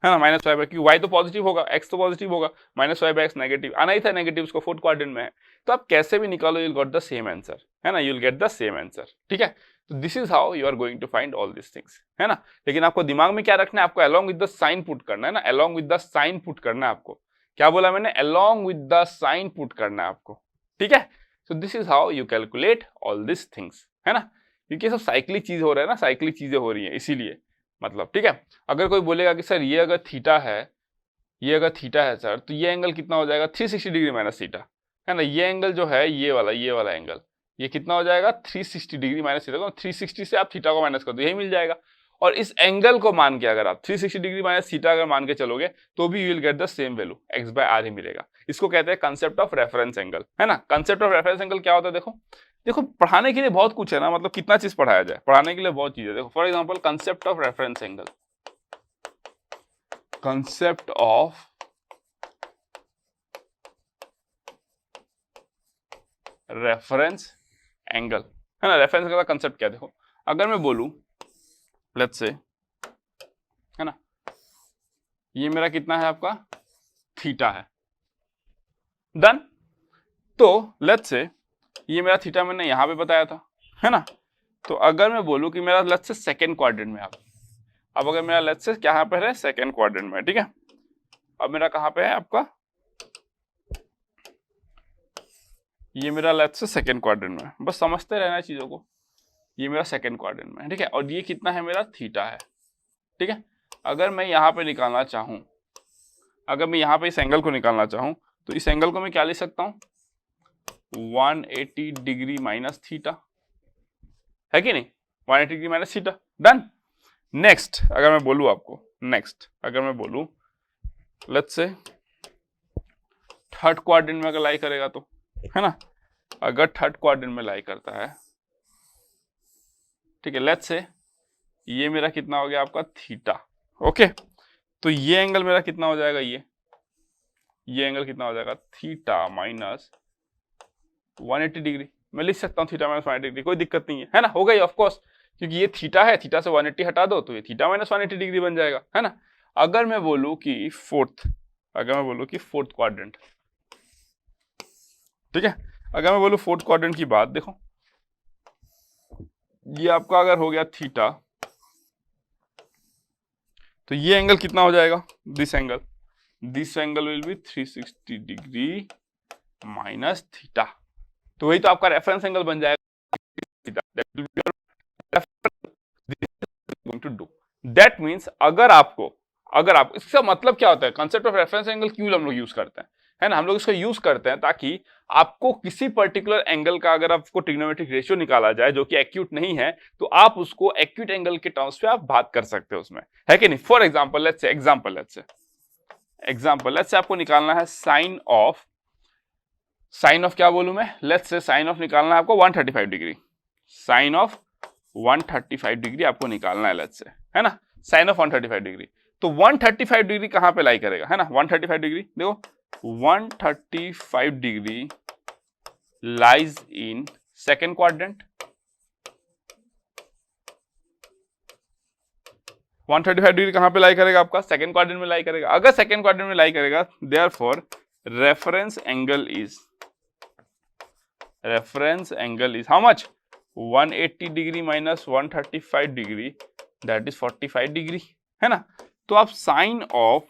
है ना, -y, क्योंकि y तो पॉजिटिव होगा, x तो पॉजिटिव होगा, -y/x नेगेटिव आना ही था, नेगेटिव उसको फोर्थ क्वाड्रेंट में है। तो आप कैसे भी निकालो, you will got the same answer, है ना, you will get the same answer, ठीक है। तो this is how you are going to find all this things, है ना। लेकिन आपको दिमाग में क्या रखना है, आपको along with the sign put करना है ना, along with the sign put करना है आपको। क्या बोला मैंने, along with the sign put करना है आपको, ठीक है। So this is how you calculate all this things, है ना, क्योंकि सब साइक्लिक चीज हो रहा है ना, साइक्लिक चीजें हो रही है इसीलिए, मतलब, ठीक है। अगर कोई बोलेगा कि सर ये अगर थीटा है सर, तो ये एंगल कितना हो जाएगा, 360 डिग्री माइनस थीटा, है ना। ये एंगल जो है ये वाला एंगल, ये कितना हो जाएगा 360 डिग्री माइनस थीटा, 360 से आप थीटा को माइनस कर दो, यही मिल जाएगा। और इस एंगल को मान के अगर आप 360 डिग्री माइनस थीटा अगर मान के चलोगे तो भी you will get the same value, x/r ही मिलेगा। इसको कहते हैं कंसेप्ट ऑफ रेफरेंस एंगल, है ना। कंसेप्ट ऑफ रेफरेंस एंगल क्या होता है, देखो पढ़ाने के लिए बहुत कुछ है ना, मतलब कितना चीज पढ़ाया जाए, पढ़ाने के लिए बहुत चीज है। देखो for example concept of reference angle, concept of reference angle, है ना। रेफरेंस एंगल का कंसेप्ट क्या, देखो अगर मैं बोलूं लेट्स से, है ना, ये मेरा कितना है आपका थीटा है, डन। तो लेट्स से ये मेरा थीटा मैंने यहां पे बताया था, है ना। तो अगर मैं बोलूं कि मेरा लेट्स से सेकंड क्वाड्रेंट में, अब अगर मेरा लेट्स से कहां पे है, सेकंड क्वाड्रेंट में, ठीक है। अब मेरा कहां पे है आपका, ये मेरा लेट्स से सेकंड क्वाड्रेंट में, बस समझते रहना चीजों को। ये मेरा सेकंड क्वाड्रेंट में है, ठीक है, और ये कितना है मेरा थीटा है, ठीक है। अगर मैं यहाँ पे निकालना चाहूं, अगर मैं यहाँ पे इस एंगल को निकालना चाहूं तो इस एंगल को मैं क्या लिख सकता हूं, 180 डिग्री माइनस थीटा, है कि नहीं, 180 degree minus theta, done. Next अगर मैं बोलूं आपको, अगर मैं बोलूं लेट्स से थर्ड क्वाड्रेंट में अगर लाई करेगा तो है ना, अगर थर्ड क्वाड्रेंट में लाई करता है, ठीक है, लेट्स से ये मेरा कितना हो गया आपका थीटा, ओके, तो ये एंगल मेरा कितना हो जाएगा, ये एंगल कितना हो जाएगा, थीटा माइनस 180 डिग्री। मैं लिख सकता हूँ थीटा माइनस 180 डिग्री, कोई दिक्कत नहीं है ना, हो गई ऑफ कोर्स, क्योंकि ये थीटा है, थीटा से 180 हटा दो तो ये थीटा माइनस 180 डिग्री बन जाएगा, है ना। अगर मैं बोलूं कि फोर्थ क्वाड्रेंट, ठीक है, अगर मैं बोलूं फोर्थ क्वाड्रेंट की बात, देखो ये आपका अगर हो गया थीटा, तो ये एंगल कितना हो जाएगा, this angle will be 360 degree minus theta, तो वही तो आपका रेफरेंस एंगल बन जाएगा टू डू। दैट मीन्स अगर आप इसका मतलब क्या होता है, कंसेप्ट ऑफ रेफरेंस एंगल क्यों हम लोग यूज करते हैं, है ना, हम लोग इसको यूज करते हैं ताकि आपको किसी पर्टिकुलर एंगल का अगर आपको ट्रिग्नोमेट्रिक रेशियो निकाला जाए जो कि एक्यूट नहीं है, तो आप उसको एक्यूट एंगल के टर्म्स पे आप बात कर सकते हो उसमें, है कि नहीं। फॉर एग्जाम्पल लेट्स से आपको निकालना है साइन ऑफ क्या बोलूं मैं, लेट्स से साइन ऑफ निकालना है आपको 135 डिग्री, साइन ऑफ 135 डिग्री आपको निकालना है, लेट्स से, है ना, साइन ऑफ 135 डिग्री। तो 135 डिग्री कहां पे लाई करेगा, है ना, 135 डिग्री देखो, 135 degree lies in second quadrant, 135 degree कहां पे लाई करेगा आपका, सेकेंड क्वाड्रेंट में लाई करेगा। अगर सेकेंड क्वाड्रेंट में लाई करेगा, therefore reference angle is how much, 180 degree minus 135 degree, that is 45 degree, है ना। तो आप साइन ऑफ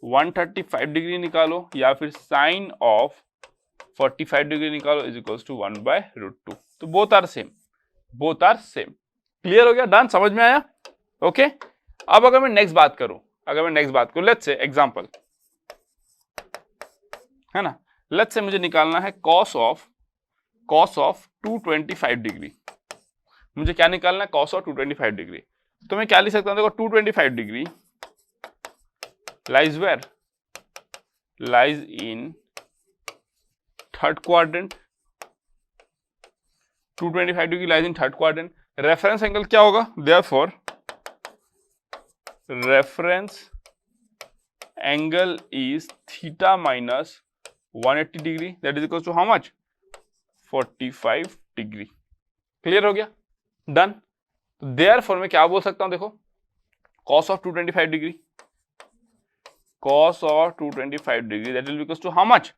135 डिग्री निकालो या फिर साइन ऑफ 45 डिग्री निकालो, इज इक्वल्स टू 1/√2, तो बोथ आर सेम। क्लियर हो गया, डन, समझ में आया, ओके। अब अगर मैं नेक्स्ट बात करूं, लेट्स से एग्जांपल, है ना, लेट्स से मुझे निकालना है कॉस ऑफ 225 डिग्री, मुझे क्या निकालना है, कॉस ऑफ 225 डिग्री। तो मैं क्या लिख सकता हूं, देखो 225 degree lies where, lies in third quadrant, 225 degree lies in third quadrant. Reference angle क्या होगा, therefore reference angle is theta minus 180 degree, that is equal to how much, 45 degree. Clear हो गया, डन। तो देयरफॉर मैं क्या बोल सकता हूं, देखो cos of 225 degree, cos of 225 degree that will equals to how much,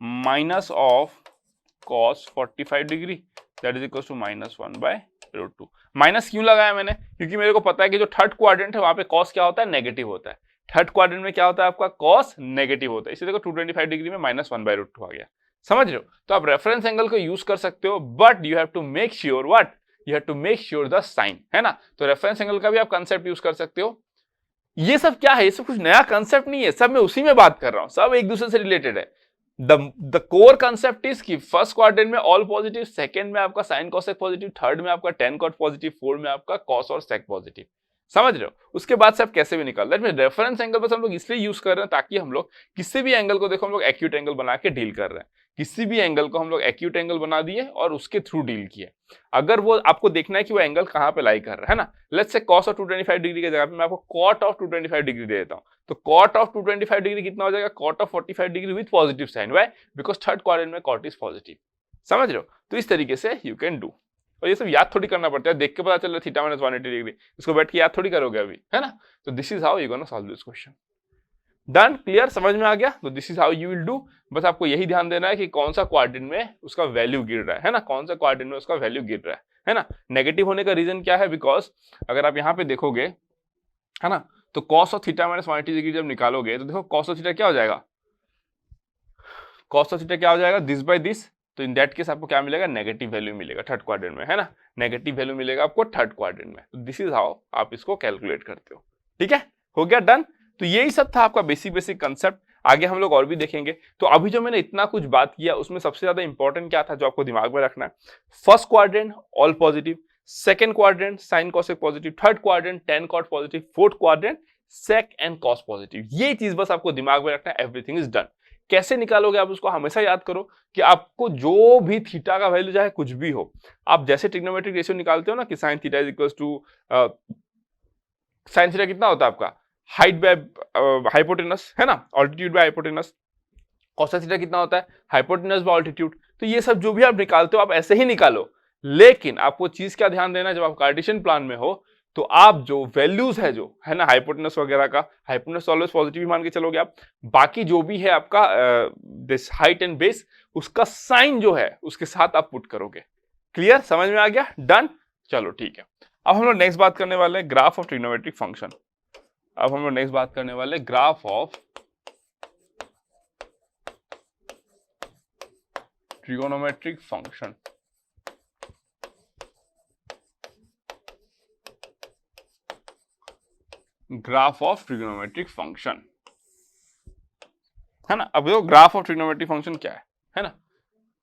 minus of cos 45 degree, that is equals to -1/√2। Minus क्यों लगाया मैंने, क्योंकि मेरे को पता है कि जो थर्ड क्वाड्रेंट है वहां पे cos क्या होता है, नेगेटिव होता है। थर्ड क्वाड्रेंट में क्या होता है आपका, cos नेगेटिव होता है, इसलिए देखो 225 डिग्री में -1/√2 आ गया, समझ रहे हो। तो आप रेफरेंस एंगल को यूज कर सकते हो, but you have to make sure what, you have to make sure the sign, है ना। तो रेफरेंस एंगल का भी आप कंसेप्ट यूज कर सकते हो। ये सब क्या है, ये सब कुछ नया कंसेप्ट नहीं है, सब मैं उसी में बात कर रहा हूं, सब एक दूसरे से रिलेटेड है। द कोर कंसेप्ट इज कि फर्स्ट क्वाड्रेंट में ऑल पॉजिटिव, सेकंड में आपका साइन कॉसेक पॉजिटिव, थर्ड में आपका टेन कॉट पॉजिटिव, फोर्थ में आपका कॉस और सेक पॉजिटिव, समझ रहे हो। उसके बाद से आप कैसे भी निकाल, दैट मींस रेफरेंस एंगल बस हम लोग इसलिए यूज कर रहे हैं ताकि हम लोग किसी भी एंगल को, देखो हम लोग एक्यूट एंगल बना के डील कर रहे हैं, किसी भी एंगल को हम लोग एक्यूट एंगल बना दिए और उसके थ्रू डील किए। अगर वो आपको देखना है कि वो एंगल कहां पे लाई कर रहा है ना, let's say cos of 225 degree की जगह पे मैं आपको cot ऑफ 225 डिग्री दे देता हूं, तो cot ऑफ 225 डिग्री कितना हो जाएगा, cot of 45 degree with positive sign, why, because third quadrant में cot इज पॉजिटिव, समझ रहे हो। तो इस तरीके से यू कैन डू, और ये सब याद थोड़ी करना पड़ता है, देख के पता चल रहा है थीटा माइनस 180 डिग्री, इसको बैठ के याद थोड़ी करोगे अभी, है ना। तो this is how you gonna solve this question, done, clear, समझ में आ गया। तो this is how you will do, बस आपको यही ध्यान देना है कि कौन सा क्वाड्रेंट में उसका वैल्यू गिर रहा है ना, कौन सा क्वाड्रेंट में उसका वैल्यू गिर रहा है ना। नेगेटिव होने का रीजन क्या है, बिकॉज अगर आप यहाँ पे देखोगे, है ना, तो cos of theta minus 180 degree जब निकालोगे तो देखो cos ऑफ थीटा क्या हो जाएगा, cos ऑफ थीटा क्या हो जाएगा, दिस बाय दिस, तो इन दैट केस आपको क्या मिलेगा, नेगेटिव वैल्यू मिलेगा थर्ड क्वाड्रेंट में, है ना, नेगेटिव वैल्यू मिलेगा आपको थर्ड क्वाड्रेंट में। तो दिस इज हाउ आप इसको कैलकुलेट करते हो, ठीक है, हो गया, डन। तो यही सब था आपका बेसिक कंसेप्ट, आगे हम लोग और भी देखेंगे। तो अभी जो मैंने इतना कुछ बात किया उसमें सबसे ज्यादा इंपॉर्टेंट क्या था जो आपको दिमाग में रखना है, first quadrant all positive, second quadrant sine cosec positive, third quadrant tan cot positive, fourth quadrant sec and cos positive, ये चीज बस आपको दिमाग में रखना है, एवरीथिंग इज डन। कैसे निकालोगे आप उसको हमेशा याद करो कि आपको जो भी थीटा का वैल्यू चाहे कुछ भी हो, आप जैसे ट्रिग्नोमेट्रिक रेशियो निकालते हो ना कि sine theta is equal to sine theta कितना होता है आपका हाइट बाय हाइपोटेनस है ना, altitude by hypotenuse. Cos theta कितना होता है हाइपोटेनस बाय ऑल्टीट्यूड। तो ये सब जो भी आप निकालते हो आप ऐसे ही निकालो, लेकिन आपको चीज क्या ध्यान देना, जब आप कार्टेशियन प्लान में हो तो आप जो वैल्यूज है जो है ना हाइपोटेनस वगैरह का, हाइपोटेनस ऑलवेज पॉजिटिव ही मान के चलोगे आप, बाकी जो भी है आपका दिस हाइट एंड बेस उसका साइन जो है उसके साथ आप पुट करोगे। क्लियर, समझ में आ गया, डन। चलो ठीक है, अब हम लोग नेक्स्ट बात करने वाले हैं ग्राफ ऑफ ट्रिग्नोमेट्रिक फंक्शन। अब हम लोग नेक्स्ट बात करने वाले graph of trigonometric function. Graph of trigonometric function है ना। अब देखो ग्राफ ऑफ ट्रिगोनोमेट्रिक फंक्शन क्या है ना।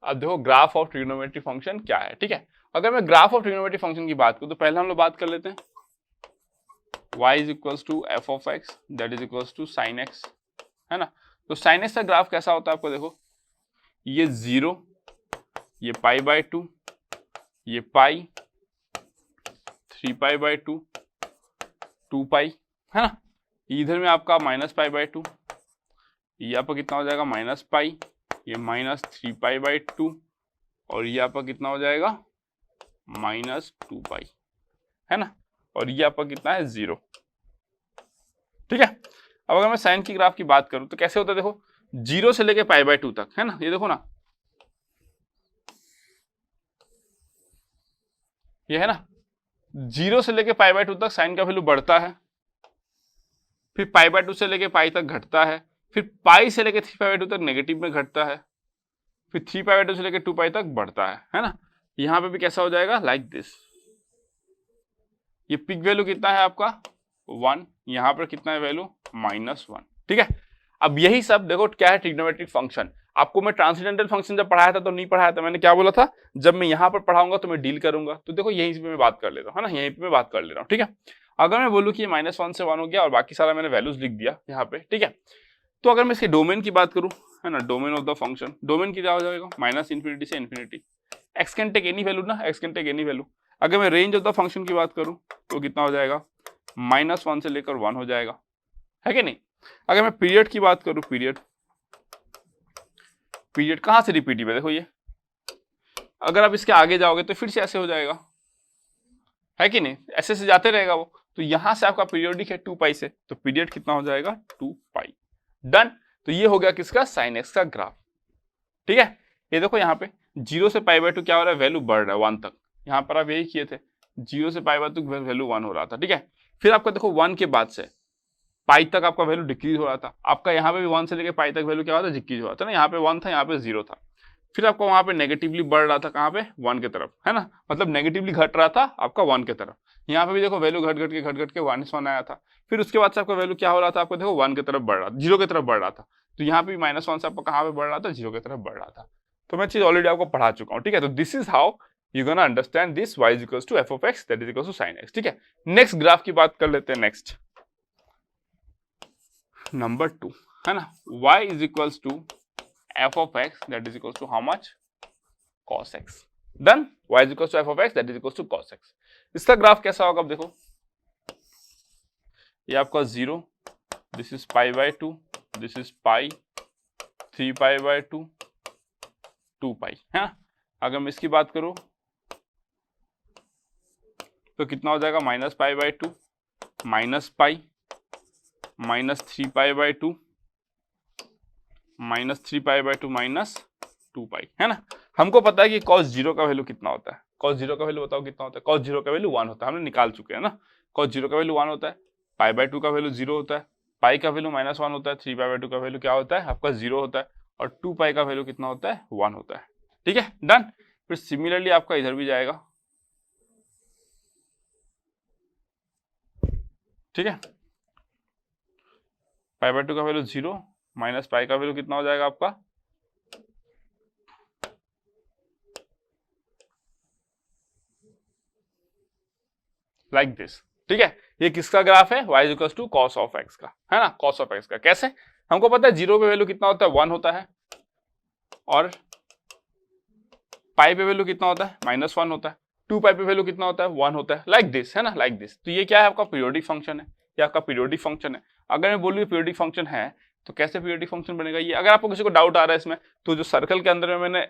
अब देखो ग्राफ ऑफ ट्रिगोनोमेट्रिक फंक्शन क्या है, ठीक है। अगर मैं ग्राफ ऑफ ट्रिगोनोमेट्रिक फंक्शन की बात करूं तो पहले हम लोग बात कर लेते हैं y is equals to F of x that is equals to sine x, है ना। तो साइन एक्स का ग्राफ कैसा होता है आपको देखो, ये 0, ये पाई बाय 2, ये पाई, 3 पाई बाय 2, 2 पाई, है ना। इधर में आपका माइनस पाई बाय 2, यहाँ पर कितना हो जाएगा माइनस पाई, ये माइनस 3 पाई बाय 2, और यहाँ पर कितना हो जाएगा माइनस 2 पाई, है ना। और ये आपका कितना है 0, ठीक है। अब अगर मैं साइन की ग्राफ की बात करूं तो कैसे होता है देखो, 0 से लेके पाई बाय 2 तक, है ना। ये देखो ना, ये है ना, 0 से लेके पाई बाय 2 तक साइन का वैल्यू बढ़ता है, फिर पाई बाय 2 से लेके पाई तक घटता है, फिर पाई से लेके 3 पाई बाय 2 तक नेगेटिव में घटता है, फिर 3 पाई बाय 2 से लेके 2 पाई तक बढ़ता है ना। यहां पे भी कैसा हो जाएगा लाइक दिस। ये पिक वैल्यू कितना है आपका 1, यहां पर कितना है वैल्यू -1, ठीक है। अब यही सब देखो क्या है ट्रिग्नोमेट्रिक फंक्शन। आपको मैं ट्रांसेंडेंटल फंक्शन जब पढ़ाया था तो नहीं पढ़ाया था, मैंने क्या बोला था, जब मैं यहां पर पढ़ाऊंगा तो मैं डील करूंगा। तो देखो यहीं पे मैं बात कर लेता हूं, है ना, यहीं पे मैं बात कर ले रहा हूं, ठीक है। अगर मैं बोलूं कि -1 से 1 हो गया और बाकी सारा मैंने वैल्यूज लिख दिया यहाँ पे, ठीक है। तो अगर मैं इसके डोमेन की बात करूं, है ना, domain of the function, domain की क्या हो जाएगा -∞ से infinity. X can take any value ना, X can take any value. अगर मैं रेंज ऑफ द फंक्शन की बात करूं तो कितना हो जाएगा -1 से लेकर 1 हो जाएगा, है कि नहीं। अगर मैं पीरियड की बात करूं, पीरियड कहां से रिपीटिव है देखो, ये अगर आप इसके आगे जाओगे तो फिर से ऐसे हो जाएगा, है कि नहीं, ऐसे से जाते रहेगा वो। तो यहां से आपका पीरियोडिक है 2 पाई से, तो पीरियड कितना हो जाएगा 2 पाई, डन। तो ये हो गया किसका साइन एक्स का ग्राफ, ठीक है। ये देखो यहाँ पे 0 से पाई बाय 2 क्या हो रहा है, वैल्यू बढ़ रहा है 1 तक। यहाँ पर आप यही किए थे, 0 से पाई बाय 2 वैल्यू 1 हो रहा था, ठीक है। फिर आपका देखो 1 के बाद से पाई तक आपका वैल्यू डिक्रीज हो रहा था। आपका यहाँ पे भी 1 से लेकर पाई तक वैल्यू क्या होता है डिक्रीज हो रहा था ना, यहाँ पे 1 था, यहाँ पे 0 था। फिर आपका वहां पे नेगेटिवली बढ़ रहा था, कहाँ पे 1 की तरफ, है ना, मतलब नेगेटिवली घट रहा था आपका 1 की तरफ। यहाँ पे भी देखो वैल्यू घट घट के 1 आया था। फिर उसके बाद से आपका वैल्यू क्या हो रहा था, आपको देखो 1 की तरफ बढ़ रहा था, 0 की तरफ बढ़ रहा था। तो यहाँ पे -1 से आपको कहाँ पे बढ़ रहा था, 0 की तरफ बढ़ रहा था। तो मैं चीज ऑलरेडी आपको पढ़ा चुका हूँ, ठीक है। तो this is how you gonna understand this y is equals to f of x that is equals to sin x, ठीक है। नेक्स्ट ग्राफ की बात कर लेते हैं, नेक्स्ट नंबर 2, है ना, y is equals to f of x that is equals to how much cos x, done. y is equals to f of x that is equals to cos x। इसका graph कैसा होगा, अब देखो ये आपका 0, this is pi by 2, this is pi, 3 pi by 2, 2 pi, है। अगर मैं इसकी बात करूं तो कितना हो जाएगा -पाई by 2, -pi, -3 pi by 2, -3 pi by 2, -2 pi, है ना। हमको पता है कि cos 0 का वैल्यू कितना होता है, cos 0 का वैल्यू बताओ कितना होता है, cos 0 का वैल्यू 1 होता है, हमने निकाल चुके हैं ना। cos 0 का वैल्यू 1 होता है, पाई बाय 2 का वैल्यू 0 होता है, पाई का वैल्यू -1 होता है, 3 पाई बाय 2 का वैल्यू क्या होता है आपका 0 होता है, और 2 पाई का वैल्यू कितना होता है 1 होता है, ठीक है, डन। फिर सिमिलरली आपका इधर भी जाएगा, ठीक है। पाई बाय 2 का वैल्यू 0 माइनस पाई का वैल्यू कितना हो जाएगा आपका लाइक दिस, ठीक है। ये किसका ग्राफ है, y equals to cos of x का, है ना, cos ऑफ x का। कैसे, हमको पता है 0 पे वैल्यू कितना होता है, 1 होता है, और पाई पे वैल्यू कितना होता है, -1 होता है, 2 पाई पे वैल्यू कितना होता है, 1 होता है, लाइक दिस, है ना, लाइक दिस। तो ये क्या है, आपका पीरियोडिक फंक्शन है, ये आपका पीरियोडिक फंक्शन है। अगर मैं बोलूँ पीरियोडिक फंक्शन है तो कैसे पीरियोडिक फंक्शन बनेगा ये, अगर आपको किसी को डाउट आ रहा है इसमें, तो जो सर्कल के अंदर में मैंने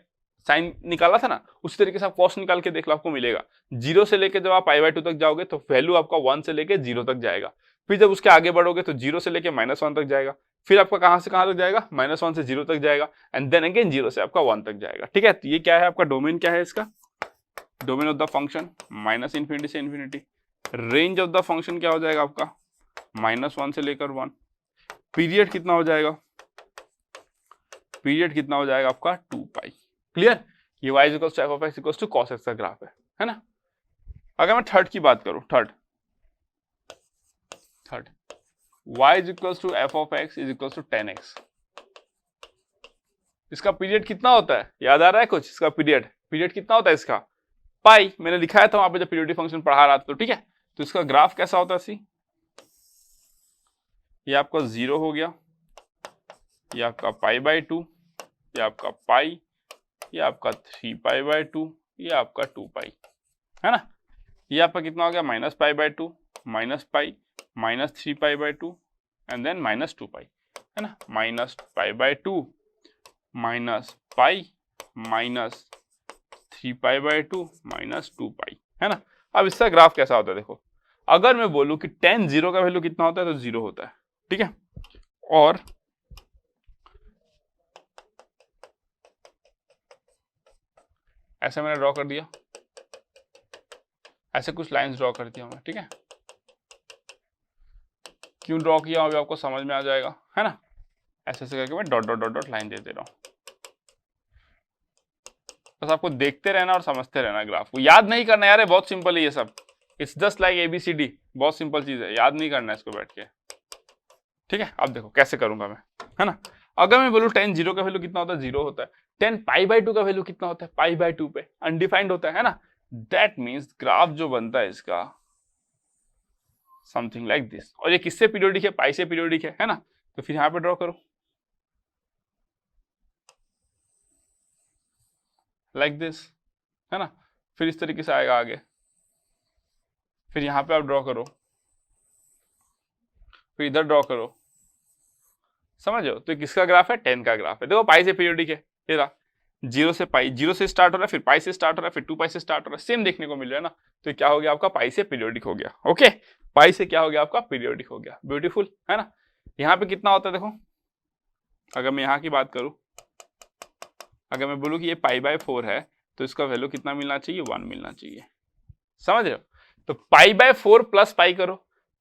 साइन निकाला था ना, उसी तरीके से आप कॉस निकाल के देख लो, आपको मिलेगा 0 से लेके जब आप π/2 तक जाओगे तो वैल्यू आपका 1 से लेके 0 तक जाएगा, फिर जब उसके आगे बढ़ोगे तो 0 से लेके -1 तक जाएगा, फिर आपका कहां से कहां तक जाएगा, -1 से 0 तक जाएगा, एंड देन अगेन 0 से आपका 1 तक जाएगा। ठीक है, तो ये क्या है आपका डोमेन, क्या है इसका डोमेन ऑफ द फंक्शन, -∞ से infinity. Range of the function क्या हो जाएगा आपका, -1 से लेकर 1। पीरियड कितना हो जाएगा, पीरियड कितना हो जाएगा आपका 2π। क्लियर, ये y = f(x) = cos x का ग्राफ है ना। अगर मैं थर्ड की बात करूं, थर्ड y = f(x) = 10x। इसका पीरियड कितना होता है, याद आ रहा है कुछ, इसका पीरियड कितना होता है इसका, पाई, मैंने लिखाया था वहां पे जब पीरियोडिक फंक्शन पढ़ा रहा था, तो ठीक है। तो इसका ग्राफ कैसा होता है, सी ये आपका 0 हो गया, ये आपका π/2, ये आपका पाई, ये आपका 3π/2, ये आपका 2π, है ना। ये आपका कितना हो गया, -π/2, -π, -3π/2 एंड देन -2π, है ना, -π/2 -π -3π/2 -2π, है ना। अब इसका ग्राफ कैसा होता है देखो, अगर मैं बोलूं कि tan 0 का वैल्यू कितना होता है, तो 0 होता है, ठीक है। और ऐसे मैंने ड्रॉ कर दिया, ऐसे कुछ लाइंस ड्रॉ कर दिया मैं, ठीक है। क्यों ड्रॉ किया अभी आपको समझ में आ जाएगा, है ना। ऐसे ऐसे करके मैं dot dot dot dot line दे रहा हूं, बस आपको देखते रहना और समझते रहना, ग्राफ को याद नहीं करना यार, बहुत सिंपल है ये सब, इट्स जस्ट लाइक ABCD, बहुत सिंपल चीज है, याद नहीं करना है इसको बैठ के, ठीक है। अब देखो कैसे करूंगा मैं, है ना। अगर मैं बोलूं tan 0 का वैल्यू कितना होता है, 0 होता है। tan π/2 का वैल्यू कितना होता है, π/2 पे अनडिफाइंड होता है ना। दैट मीन्स ग्राफ जो बनता है इसका समथिंग लाइक दिस, और ये किससे पीरियोडिक है, पाई से पीरियोडिक है ना। तो फिर यहां पे ड्रॉ करो लाइक दिस, है ना। फिर इस तरीके से आएगा आगे, फिर यहां पे आप ड्रॉ करो, फिर इधर ड्रॉ करो, समझ हो। तो ये किसका ग्राफ है, 10 का ग्राफ है। देखो पाई से पीरियोडिक है, ये रहा 0 से पाई, 0 से स्टार्ट हो रहा है, फिर पाई से स्टार्ट हो रहा है, फिर 2π से स्टार्ट हो रहा है, सेम देखने को मिल रहा है ना। तो क्या हो गया आपका, पाई से पीरियोडिक हो गया। ओके, पाई से क्या हो गया आपका, पीरियोडिक हो गया। ब्यूटीफुल, है ना। यहाँ पे कितना होता है देखो, अगर मैं यहाँ की बात करूं, अगर मैं बोलूँ कि ये π/4 है, तो इसका वैल्यू कितना मिलना चाहिए, 1 मिलना चाहिए, समझ रहे हो। तो π/4 प्लस पाई करो,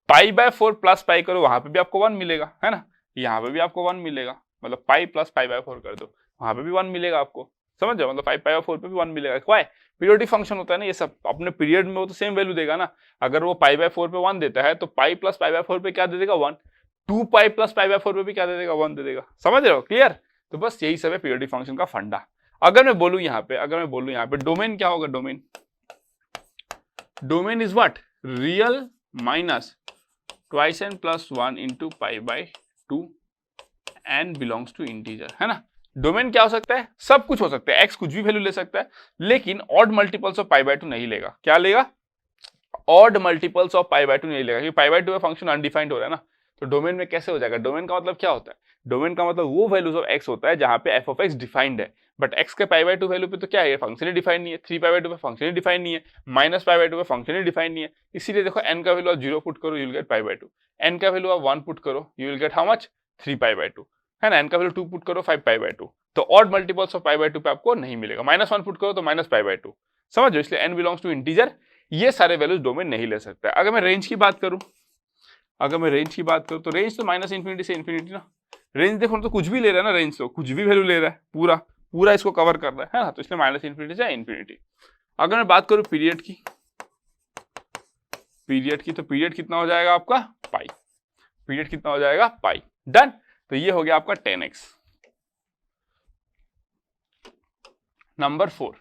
π/4 प्लस पाई करो, वहां पे भी आपको 1 मिलेगा, है ना। यहाँ पे भी आपको 1 मिलेगा, मतलब पाई प्लस π/4 कर दो, वहां पे भी 1 मिलेगा आपको, समझ जाओ, मतलब 5π/4 पे भी 1 मिलेगा। वाई, पीरियोडिक फंक्शन होता है ना ये सब, अपने पीरियड में वो तो सेम वैल्यू देगा ना। अगर वो π/4 पे 1 देता है, तो पाई प्लस π/4 पे क्या दे देगा, 1। 2π प्लस π/4 पे भी क्या दे देगा, 1 दे देगा, समझ रहे हो, क्लियर। तो बस यही सब है पीरियोडिक फंक्शन का फंडा। अगर मैं बोलूं यहाँ पे, डोमेन क्या होगा, domain is what, real minus twice n plus 1 into π/2 and belongs to integer, है ना। डोमेन क्या हो सकता है, सब कुछ हो सकता है, x कुछ भी वैल्यू ले सकता है, लेकिन ऑड मल्टीपल्स ऑफ π/2 नहीं लेगा। क्या लेगा, ऑड मल्टीपल्स ऑफ π/2 नहीं लेगा, क्योंकि π/2 का फंक्शन अनडिफाइंड हो रहा है ना। तो डोमेन में कैसे हो जाएगा, डोमेन का मतलब क्या होता है, डोमेन का मतलब वो वैल्यूज ऑफ x होता है जहां पे f(x) डिफाइंड है, बट x के π/2 वैल्यू पे तो क्या है, फंक्शन ही डिफाइन नहीं है। 3π/2 पे फंक्शन ही डिफाइन नहीं है, -π/2 पे फंक्शन ही डिफाइन नहीं है। इसीलिए देखो n का वैल्यू आप 0 पुट करो, यू विल गेट π/2, n का वैल्यू आप 1 पुट करो, you will get how much, 3π/2, है ना। n का वैल्यू 2 पुट करो, 5π/2। तो ऑड मल्टीपल्स ऑफ π/2 पे आपको नहीं मिलेगा, -1 पुट करो तो -π/2, समझो। इसलिए n बिलोंग्स टू इंटीजर, ये सारे वैल्यूज डोमेन नहीं ले सकता है। अगर मैं रेंज की बात करूं, तो रेंज तो -∞ से इन्फिनिटी ना। रेंज देखो तो कुछ भी ले रहा है ना, रेंज तो कुछ भी वैल्यू ले रहा है, पूरा इसको कवर कर रहा है ना। तो इसलिए -∞ से इन्फिनिटी। अगर मैं बात करूं पीरियड की, तो पीरियड कितना हो जाएगा आपका, पाई। पीरियड कितना हो जाएगा, पाई। डन। तो ये हो गया आपका 10x। नंबर 4,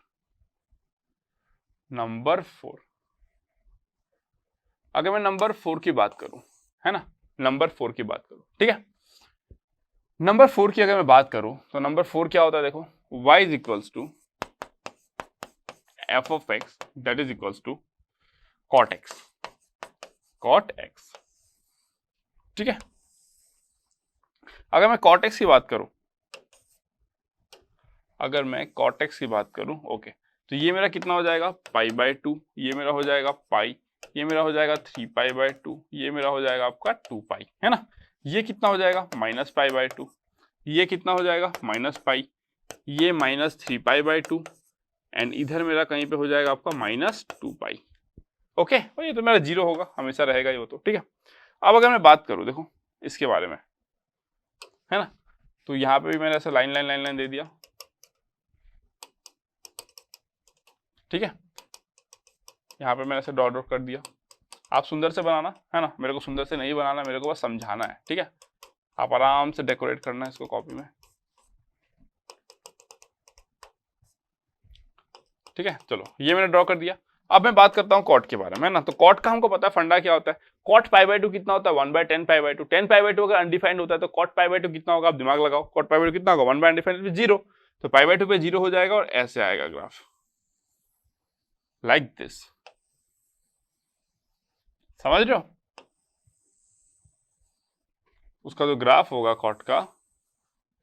अगर मैं नंबर 4 की बात करूं, है ना, नंबर 4 की बात करूं, ठीक है। नंबर 4 की अगर मैं बात करूं तो नंबर 4 क्या होता है, देखो y is equals to F of x that is equals to cot x. ठीक है, अगर मैं कॉट एक्स की बात करूं, अगर मैं कॉट एक्स की बात करूं, ओके, तो ये मेरा कितना हो जाएगा पाई बाय 2, ये मेरा हो जाएगा पाई, ये मेरा हो जाएगा 3 पाई बाय 2, ये मेरा हो जाएगा आपका 2 पाई, है ना। ये कितना हो जाएगा माइनस पाई बाय 2, ये कितना हो जाएगा माइनस पाई, ये माइनस 3 पाई बाय 2 एंड इधर मेरा कहीं पे हो जाएगा आपका माइनस 2 पाई। ओके, और ये तो मेरा जीरो होगा, हमेशा रहेगा ये तो, ठीक है। अब अगर मैं बात करूं देखो इसके बारे में, है ना, तो यहाँ पे भी मैंने ऐसा लाइन लाइन लाइन लाइन दे दिया, ठीक है, यहाँ पे मैंने ऐसे डॉट डॉट कर दिया। आप सुंदर से बनाना, है ना, मेरे को सुंदर से नहीं बनाना, मेरे को बस समझाना है, ठीक है। आप आराम से डेकोरेट करना है इसको कॉपी में, ठीक है। चलो ये मैंने ड्रॉ कर दिया। अब मैं बात करता हूँ कॉट के बारे में, है ना। तो कॉट का हमको पता है फंडा क्या होता है। कॉट पाई बाय 2 कितना होता है 1/10 पाई बाय 2। 10 पाई बाय 2 अगर अनडिफाइंड होता है तो कॉट पाई बाय 2 कितना होगा, आप दिमाग लगाओ। कॉट पाई बाय 2 कितना होगा 1 बाय अनडिफाइंड 0, तो पाई बाय 2 पे 0 हो जाएगा और ऐसे आएगा ग्राफ लाइक दिस। समझ रहे हो, उसका जो ग्राफ होगा कॉट का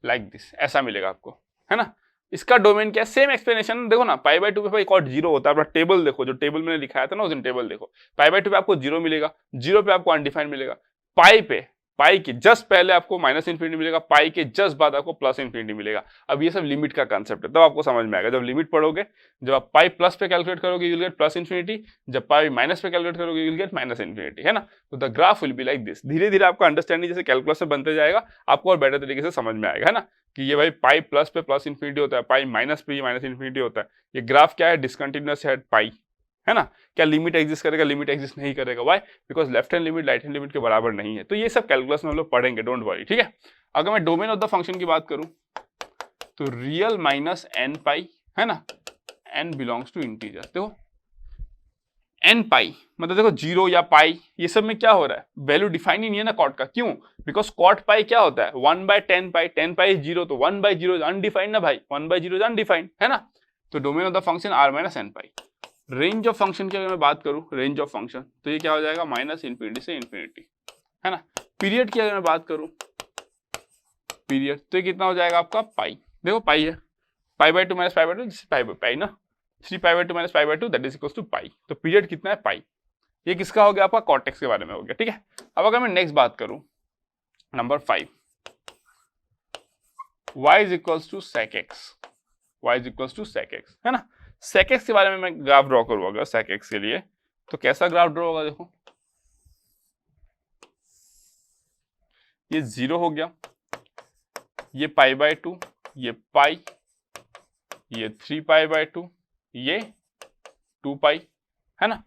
लाइक दिस, ऐसा मिलेगा आपको, है ना। इसका डोमेन क्या है, सेम एक्सप्लेनेशन देखो ना। पाई बाय 2 पे भाई कॉट 0 होता है, अपना टेबल देखो, जो टेबल मैंने दिखाया था ना उस दिन, टेबल देखो। पाई बाय 2 पे आपको 0 मिलेगा, 0 पे आपको अनडिफाइंड मिलेगा। पाई पे, पाई के जस्ट पहले आपको माइनस इन्फिनिटी मिलेगा, पाई के जस्ट बाद आपको प्लस इन्फिनिटी मिलेगा। अब ये सब लिमिट का कंसेप्ट है, तब आपको समझ में आएगा। जब लिमिट पढ़ोगे, जब आप पाई प्लस पे कैलकुलेट करोगे you will gate plus infinity, जब पाई माइनस पे कैलकुलेट करोगे you will get minus infinity, है ना। तो the graph will be like this. धीरे धीरे आपका अंडरस्टैंडिंग जैसे कैलकुलस में बनते जाएगा, आपको और बेटर तरीके से समझ में आएगा, है ना, कि ये भाई पाई प्लस पे प्लस इन्फिनिटी होता है, पाई माइनस पे ये माइनस इन्फिनिटी होता है। ये ग्राफ क्या है, डिसकंटिन्यूअस है पाई, है ना। क्या लिमिट एग्जिस्ट करेगा, लिमिट एग्जिस्ट नहीं करेगा, why, because left hand limit right hand limit के बराबर नहीं है। तो ये सब कैलकुलस में हम लोग पढ़ेंगे, डोंट वरी, ठीक है। अगर मैं डोमेन ऑफ द फंक्शन की बात करूं तो रियल माइनस एन पाई, है ना, एन बिलोंग्स टू इंटीजर। देखो एन पाई मतलब देखो 0 या पाई, ये सब में क्या हो रहा है, वैल्यू डिफाइन ही नहीं है ना कॉट का। क्यों, बिकॉज कॉट पाई क्या होता है 1/10 पाई, 10 पाई इज 0, तो 1/0 इज अनडिफाइंड ना भाई, 1/0 इज अनडिफाइंड, है ना। तो domain of the function R minus n pi. Range of function की अगर मैं बात करूं, रेंज ऑफ फंक्शन, तो ये क्या हो जाएगा माइनस इन्फिनिटी से इन्फिनिटी, है ना। पीरियड की अगर मैं बात करूं, पीरियड, तो ये कितना हो जाएगा आपका पाई। देखो पाई है, pi by 2 minus pi by 2, pi by pi ना, 3 pi by 2 minus pi by 2 that is equals to pi. तो पीरियड कितना है पाई। ये किसका हो गया, आपका कॉट एक्स के बारे में हो गया, ठीक है। अब अगर मैं नेक्स्ट बात करूं number 5, y is equals to sec x, y is equals to sec x, है ना। सेक एक्स के बारे में मैं ग्राफ ड्रॉ करूंगा सेक एक्स के लिए, तो कैसा ग्राफ ड्रॉ होगा, देखो ये 0 हो गया, ये पाई बाय 2, ये पाई, ये 3 पाई बाय 2, ये 2 पाई, है ना।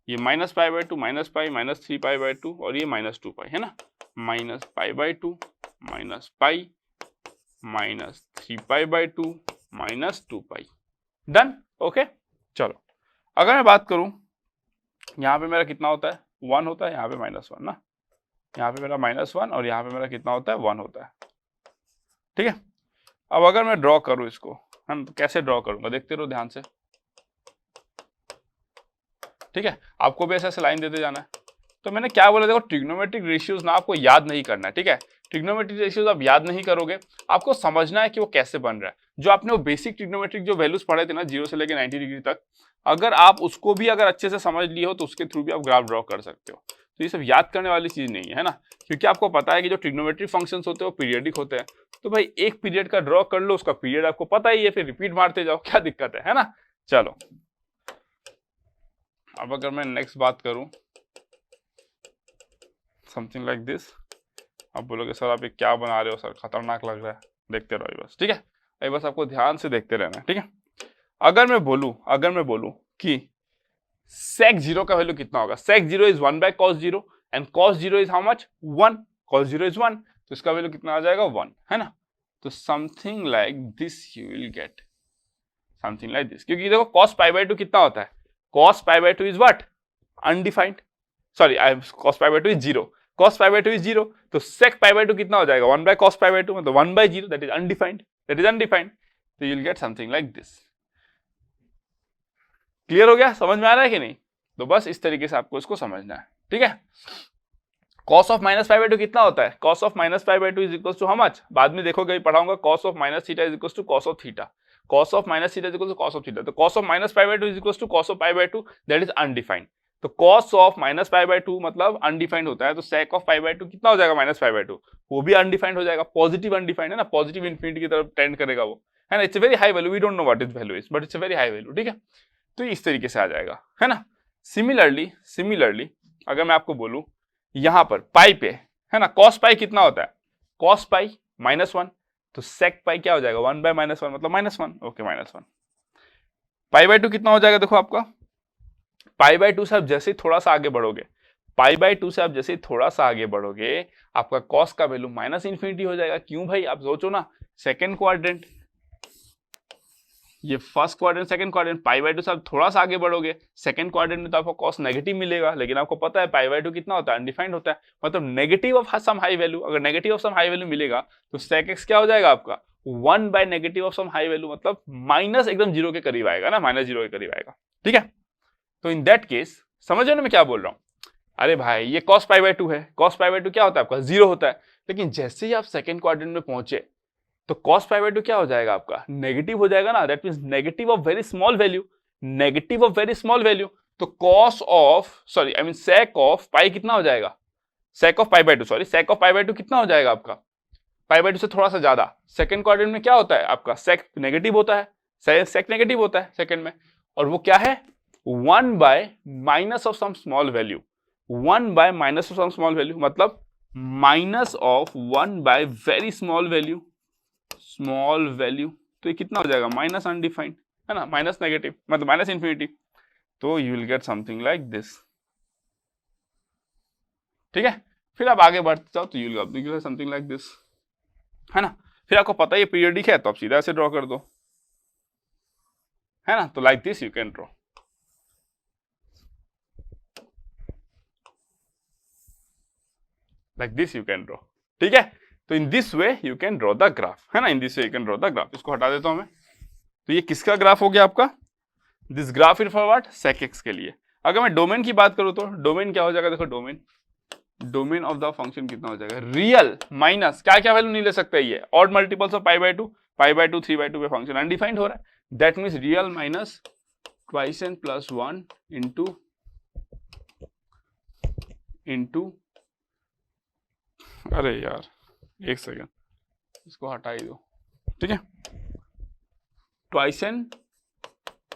ये minus pi by 2, minus pi, minus 3 pi by 2 और ये माइनस 2 पाई, है ना। Minus pi by 2, minus pi, minus 3 pi by 2, minus 2 pi. Done, okay. चलो अगर मैं बात करूं, यहाँ पे मेरा कितना होता है 1 होता है, यहाँ पे -1 ना, यहाँ पे मेरा -1 और यहाँ पे मेरा कितना होता है 1 होता है, ठीक है। अब अगर मैं ड्रॉ करूं इसको, हम तो कैसे ड्रॉ करूंगा देखते रहो ध्यान से, ठीक है। आपको भी ऐसे लाइन देते जाना है। तो मैंने क्या बोला, देखो ट्रिग्नोमेट्रिक रेशियोज ना आपको याद नहीं करना है, ठीक है। ट्रिग्नोमेट्रिक रेशियोज आप याद नहीं करोगे, आपको समझना है कि वो कैसे बन रहा है। जो आपने वो बेसिक ट्रिग्नोमेट्रिक जो वैल्यूज पढ़े थे ना 0 से लेकर 90 डिग्री तक, अगर आप उसको भी अगर अच्छे से समझ लिए हो तो उसके थ्रू भी आप ग्राफ ड्रॉ कर सकते हो। तो ये सब याद करने वाली चीज नहीं है ना, क्योंकि आपको पता है कि जो ट्रिग्नोमेट्रिक फंक्शंस होते हैं वो पीरियडिक होते हैं। तो भाई एक पीरियड का ड्रॉ कर लो, उसका पीरियड आपको पता ही है, फिर रिपीट मारते जाओ, क्या दिक्कत है ना। चलो अब अगर मैं नेक्स्ट बात करूं समथिंग लाइक दिस, आप बोलोगे सर आप ये क्या बना रहे हो सर, खतरनाक लग रहा है, देखते रहो बस, ठीक है। अभी बस आपको ध्यान से देखते रहना है, ठीक है। अगर मैं बोलूं कि sec 0 का वैल्यू कितना होगा, sec 0 is 1 by cos 0 and cos 0 is how much 1, cos 0 is 1, तो इसका वैल्यू कितना आ जाएगा 1, है ना। तो something like this you will get, something like this, क्योंकि देखो cos पाई बाय 2 कितना होता है, cos pi by 2 is what, undefined, sorry cos pi by 2 is 0, cos pi by 2 is 0, तो sec पाई बाय 2 कितना हो जाएगा 1 by cos पाई बाय 2, मतलब 1 by 0, दैट इज अनडिफाइंड, तो you will get something like this. Clear हो गया, समझ में आ रहा है कि नहीं? तो बस इस तरीके से आपको इसको समझना है, ठीक है। cos of minus pi by 2 कितना होता है? cos of minus pi by 2 is equal to how much? बाद में देखोगे पढ़ाऊंगा, cos of minus theta is equal to cos of theta, cos of minus theta is equal to cos of theta, तो cos of minus pi by 2 is equal to cos of pi by 2, that is undefined. तो cos of minus pi by 2 मतलब undefined होता है, तो sec of pi by 2 कितना हो जाएगा minus pi by 2, वो भी अनडिफाइंड हो जाएगा, पॉजिटिव अनडिफाइंड है ना, पॉजिटिव इंफिनिटी की तरफ टेंड करेगा वो, है ना। It's a very high value, we don't know what is value is, but it's a very high value, ठीक है। तो इस तरीके से आ जाएगा, है ना। सिमिलरली अगर मैं आपको बोलूं यहां पर पाई पे, है ना, cos पाई कितना होता है? cos पाई -1, तो sec पाई क्या हो जाएगा 1 by -1, मतलब -1, ओके -1। पाई बाय 2 कितना हो जाएगा? देखो आपका पाई बाय 2 से आप जैसे ही थोड़ा सा आगे बढ़ोगे, पाई बाय 2 से आप जैसे ही थोड़ा सा आगे बढ़ोगे, आपका cos का वैल्यू -इन्फिनिटी हो जाएगा। क्यों भाई? आप सोचो ना, सेकेंड क्वाड्रेंट, ये first quadrant, second quadrant, pi by 2 से आप थोड़ा सा आगे बढ़ोगे, सेकंड क्वाड्रेंट में तो आपको cos नेगेटिव मिलेगा, लेकिन आपको पता है पाई बाय 2 कितना होता है? अनडिफाइंड होता है, मतलब negative of some high value. अगर negative of some high value मिलेगा तो sec x क्या हो जाएगा आपका 1 by negative of some high value, मतलब माइनस एकदम जीरो के करीब आएगा ना, -0 के करीब आएगा, ठीक है। तो इन दैट केस समझ ना मैं क्या बोल रहा हूँ? अरे भाई ये cos पाई बाय 2 है, cos पाई बाय 2 क्या होता है आपका? 0 होता है, लेकिन जैसे ही आप सेकंड क्वाड्रेंट में पहुंचे तो cos पाई बाय 2 क्या हो जाएगा आपका? नेगेटिव हो जाएगा ना, that means negative of very small value, negative of very small value. तो cos of sorry I mean sec of pi कितना हो जाएगा? sec of pi by 2 sorry sec of pi by 2 कितना हो जाएगा आपका? पाई बाय 2 से थोड़ा सा ज्यादा। सेकंड क्वाड्रेंट में क्या होता है आपका? sec नेगेटिव होता है, sec नेगेटिव होता है सेकंड में, और वो क्या है? 1 by minus of some small value, 1 by minus of some small value, मतलब minus of 1 by very small value, small value. तो ये कितना हो जाएगा? माइनस अनडिफाइंड, है ना, माइनस नेगेटिव मतलब माइनस इंफिनिटी। तो you will get something like this, ठीक है। फिर आप आगे बढ़ते जाओ तो you will get something like this, है ना। फिर आपको पता है ये पीरियडिक है, तो आप सीधा ऐसे ड्रॉ कर दो, है ना। तो like this you can draw, like this you can draw, ठीक है। तो in this way you can draw the graph, है ना, in this way you can draw the graph. इसको हटा देता हूं मैं। तो ये किसका ग्राफ हो गया आपका? This graph is for what? sec x के लिए। अगर मैं डोमेन की बात करूं तो डोमेन क्या हो जाएगा? देखो डोमेन ऑफ द फंक्शन कितना हो जाएगा? रियल माइनस क्या क्या वैल्यू नहीं ले सकते, ये odd multiples of pi by 2, 3/2 पे फंक्शन अनडिफाइंड हो रहा है, that means real minus twice n plus 1 into अरे यार एक सेकेंड, इसको हटा ही दो, ठीक है। Twice n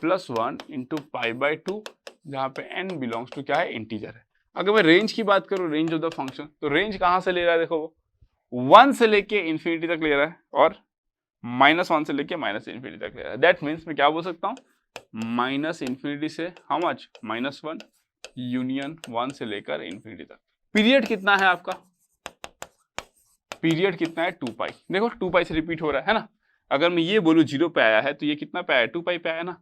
plus 1 into pi by 2, जहां पे n बिलोंग्स टू क्या है? इंटीजर है। अगर मैं रेंज की बात करूं, रेंज ऑफ द फंक्शन, तो रेंज कहां से ले रहा है? देखो वो 1 से लेके इंफिनिटी तक ले रहा है, और -1 से लेके -इंफिनिटी तक ले रहा है। दैट मीन्स मैं क्या बोल सकता हूँ? -इंफिनिटी से हाउ मच? -1 यूनियन 1 से लेकर इंफिनिटी तक। पीरियड कितना है आपका? पीरियड कितना है? 2 पाई। देखो 2 पाई से रिपीट हो रहा है ना। अगर मैं ये बोलूं 0 पे आया है, तो ये कितना पे आया? 2 पाई पे आया ना,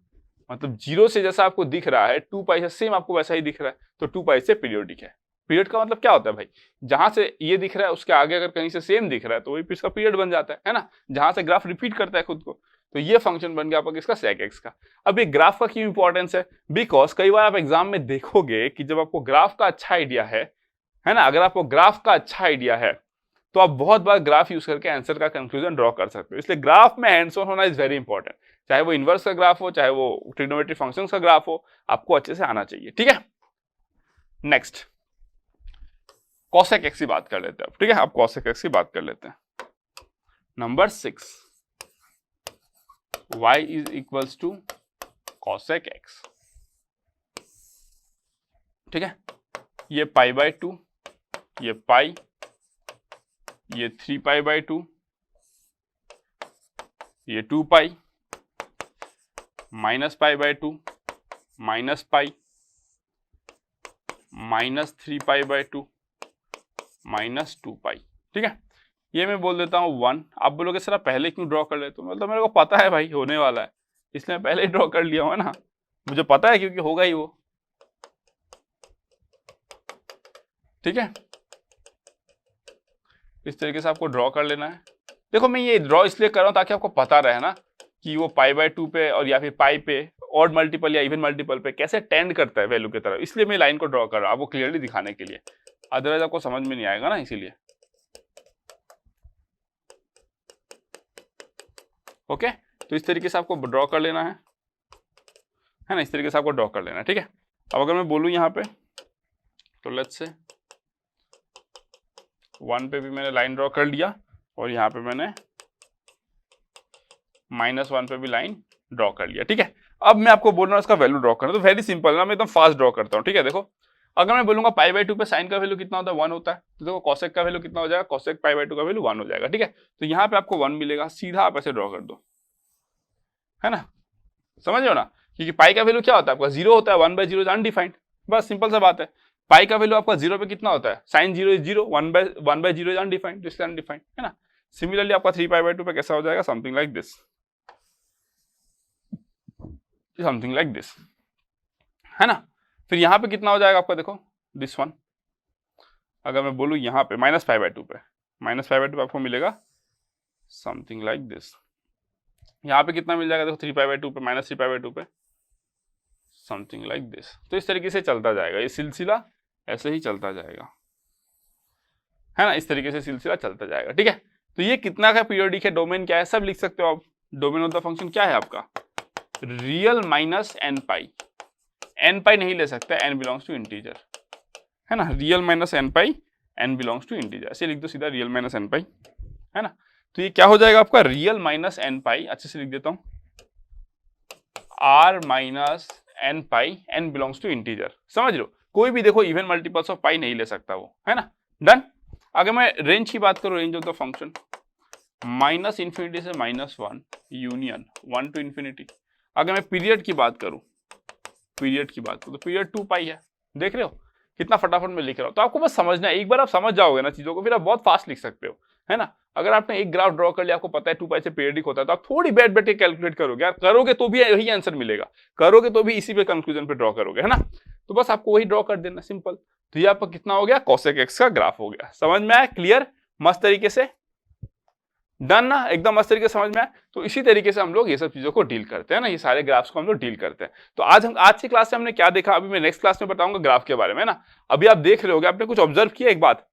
मतलब 0 से जैसा आपको दिख रहा है 2 पाई से सेम आपको वैसा ही दिख रहा है, तो 2 पाई से पीरियोडिक है। पीरियड का मतलब क्या होता है भाई? जहां से ये दिख रहा है उसके आगे अगर कहीं से सेम दिख रहा है तो वही इसका पीरियड बन जाता है ना, जहां से ग्राफ रिपीट करता है खुद को। तो ये फंक्शन बन गया आपका किसका? sec x का। अब ये ग्राफ का क्यों इंपॉर्टेंस है? बिकॉज कई बार आप एग्जाम में देखोगे कि जब आपको ग्राफ का अच्छा आइडिया है ना, अगर आपको ग्राफ का अच्छा आइडिया है तो आप बहुत बार ग्राफ यूज करके आंसर का कंक्लूजन ड्रॉ कर सकते हो। इसलिए ग्राफ में हैंड्स ऑन होना इज वेरी इंपॉर्टेंट, चाहे वो इनवर्स का ग्राफ हो, चाहे वो ट्रिग्नोमेट्रिक फंक्शंस का ग्राफ हो, आपको अच्छे से आना चाहिए, ठीक है। नेक्स्ट cosec x की बात कर लेते हैं, ठीक है। अब cosec x की बात कर लेते हैं। Number 6, y is equals to cosec x, ठीक है। ये पाई बाय 2, ये पाई, ये 3 पाई बाय 2, ये 2 pi, minus pi by 2, minus pi, -3 pi by 2, -2 pi, ठीक है। ये मैं बोल देता हूँ 1। आप बोलोगे सर आप पहले क्यों ड्रॉ कर लेते हो? मतलब मेरे को पता है भाई होने वाला है, इसलिए मैं पहले ही ड्रॉ कर लिया हूँ ना, मुझे पता है क्योंकि होगा ही वो, ठीक है। इस तरीके से आपको ड्रॉ कर लेना है। देखो मैं ये ड्रॉ इसलिए कर रहा हूँ ताकि आपको पता रहे ना कि वो π/2 पे और या फिर पाई पे ऑड मल्टीपल या इवन मल्टीपल पे कैसे टेंड करता है वैल्यू की तरफ, इसलिए मैं लाइन को ड्रॉ कर रहा हूँ आपको क्लियरली दिखाने के लिए, अदरवाइज आपको समझ में नहीं आएगा ना, इसीलिए। ओके, तो इस तरीके से आपको ड्रॉ कर लेना है ना, इस तरीके से आपको ड्रॉ कर लेना है। ठीक है, अब अगर मैं बोलूँ यहाँ पे तो लेट्स से 1 पे भी मैंने लाइन ड्रॉ कर लिया और यहाँ पे मैंने -1 पे भी लाइन ड्रॉ कर लिया। ठीक है, अब मैं आपको बोल रहा हूँ इसका वैल्यू ड्रॉ करना, तो वेरी सिंपल ना, मैं एकदम फास्ट ड्रॉ करता हूँ। ठीक है, देखो अगर मैं बोलूंगा π/2 पे साइन का वैल्यू कितना होता है 1 होता है, तो देखो कॉसेक का वैल्यू कितना हो जाएगा, कॉसेक π/2 का वैल्यू 1 हो जाएगा। ठीक है, तो यहाँ पे आपको 1 मिलेगा, सीधा आप ऐसे ड्रॉ कर दो, है ना, समझ लो ना, क्योंकि पाई का वैल्यू क्या होता है आपका 0 होता है, 1/0 इज अनडिफाइंड, बस सिंपल सा बात है। पाई का वैल्यू आपका 0 पे कितना होता है, साइन 0 इज 0, 1/0 इज अनडिफाइंड, इसलिए अनडिफाइंड, है ना। सिमिलरली आपका 3π/2 पे कैसा हो जाएगा, something like this, something like this, है ना। फिर यहाँ पे कितना हो जाएगा आपका, देखो दिस वन, अगर मैं बोलूँ यहाँ पे -π/2 पे, -π/2 पे आपको मिलेगा समथिंग लाइक दिस। यहाँ पे कितना मिल जाएगा, देखो 3π/2 पे, -3π/2 पे, समथिंग लाइक दिस। तो इस तरीके से चलता जाएगा, ये सिलसिला ऐसे ही चलता जाएगा, है ना, इस तरीके से सिलसिला चलता जाएगा। ठीक है, तो ये कितना का पीरियोडिक है, डोमेन क्या है, सब लिख सकते हो आप। डोमेन ऑफ द फंक्शन क्या है आपका, रियल माइनस n π, n π नहीं ले सकते, n बिलोंग्स टू इंटीजर, है ना, real minus n π, n belongs to integer, ऐसे लिख दो सीधा, रियल माइनस n π, है ना। तो ये क्या हो जाएगा आपका, रियल माइनस n π, अच्छे से लिख देता हूं, r minus n π, n belongs to integer, समझ लो, कोई भी देखो इवन मल्टीपल्स ऑफ पाई नहीं ले सकता वो, है ना, डन। अगर मैं रेंज की बात करूं, रेंज ऑफ द फंक्शन -∞ से -1 यूनियन 1 to ∞। अगर मैं पीरियड की बात करूं, तो पीरियड 2π है, देख रहे हो कितना फटाफट में लिख रहा हूं। तो आपको बस समझना है, एक बार आप समझ जाओगे ना चीजों को, फिर आप बहुत फास्ट लिख सकते हो, है ना। अगर आपने एक ग्राफ ड्रॉ कर लिया, आपको पता है 2π से पीरियडिक होता है, तो आप थोड़ी बैठ बैठ के कैलकुलेट करोगे यार, करोगे तो भी यही आंसर मिलेगा, करोगे तो भी इसी पे कंक्लूजन पे ड्रॉ करोगे, है ना। तो बस आपको वही ड्रॉ कर देना, सिंपल। तो ये आपका कितना हो गया, कॉसेक एक्स का ग्राफ हो गया, समझ में आया, क्लियर, मस्त तरीके से, डन ना, एकदम मस्त तरीके से समझ में आया। तो इसी तरीके से हम लोग ये सब चीजों को डील करते हैं ना, ये सारे ग्राफ्स को हम लोग डील करते हैं। तो आज की क्लास में हमने क्या देखा, अभी मैं नेक्स्ट क्लास में बताऊंगा ग्राफ के बारे में ना। अभी आप देख रहे होगे, आपने कुछ ऑब्जर्व किया एक बात,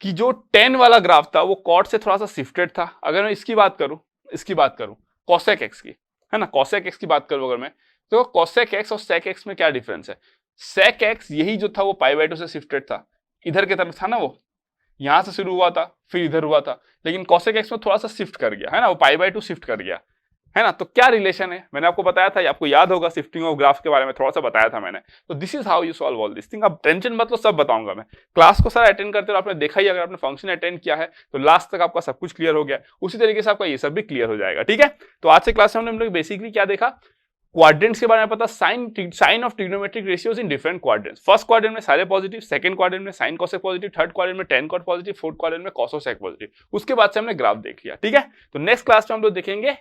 कि जो 10 वाला ग्राफ था वो कॉट से थोड़ा सा शिफ्टेड था। अगर मैं इसकी बात करूं कॉसेक एक्स की, है ना, कॉसेक एक्स की बात करूं अगर मैं, तो कॉसेक एक्स और सेक एक्स में क्या डिफरेंस है। सेक एक्स यही जो था वो π/2 से शिफ्टेड था, इधर की तरफ था ना, वो यहां से शुरू हुआ था फिर इधर हुआ था, लेकिन कॉसेक एक्स में थोड़ा सा शिफ्ट कर गया, है ना, वो π/2 शिफ्ट कर गया, है ना। तो क्या रिलेशन है, मैंने आपको बताया था, आपको याद होगा, शिफ्टिंग ऑफ ग्राफ के बारे में थोड़ा सा बताया था मैंने। तो this is how you solve all this thing. अब टेंशन मत लो, सब बताऊंगा मैं, क्लास को सारा अटेंड करते हो, आपने देखा ही, अगर आपने फंक्शन अटेंड किया है तो लास्ट तक आपका सब कुछ क्लियर हो गया, उसी तरीके से आपका ये सब भी क्लियर हो जाएगा। ठीक है, तो आज से क्लास में हमने बेसिकली क्या देखा, क्वाड्रेंट्स के बारे में पता, sine of trigonometric ratios in different quadrants. First quadrant में सारे पॉजिटिव, सेकंड क्वाड्रेंट में sine cosec positive, third quadrant में tan cot positive, fourth quadrant में कॉस और सेक पॉजिटिव। उसके बाद से हमने ग्राफ देख लिया। ठीक है, तो नेक्स्ट क्लास में हम लोग देखेंगे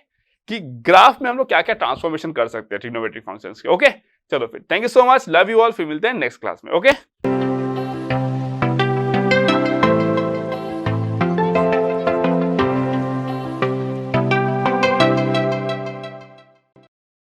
कि ग्राफ में हम लोग क्या क्या ट्रांसफॉर्मेशन कर सकते हैं ट्रिग्नोमेट्रिक फंक्शंस के। ओके, चलो फिर, thank you so much, love you all, फिर मिलते हैं नेक्स्ट क्लास में। ओके।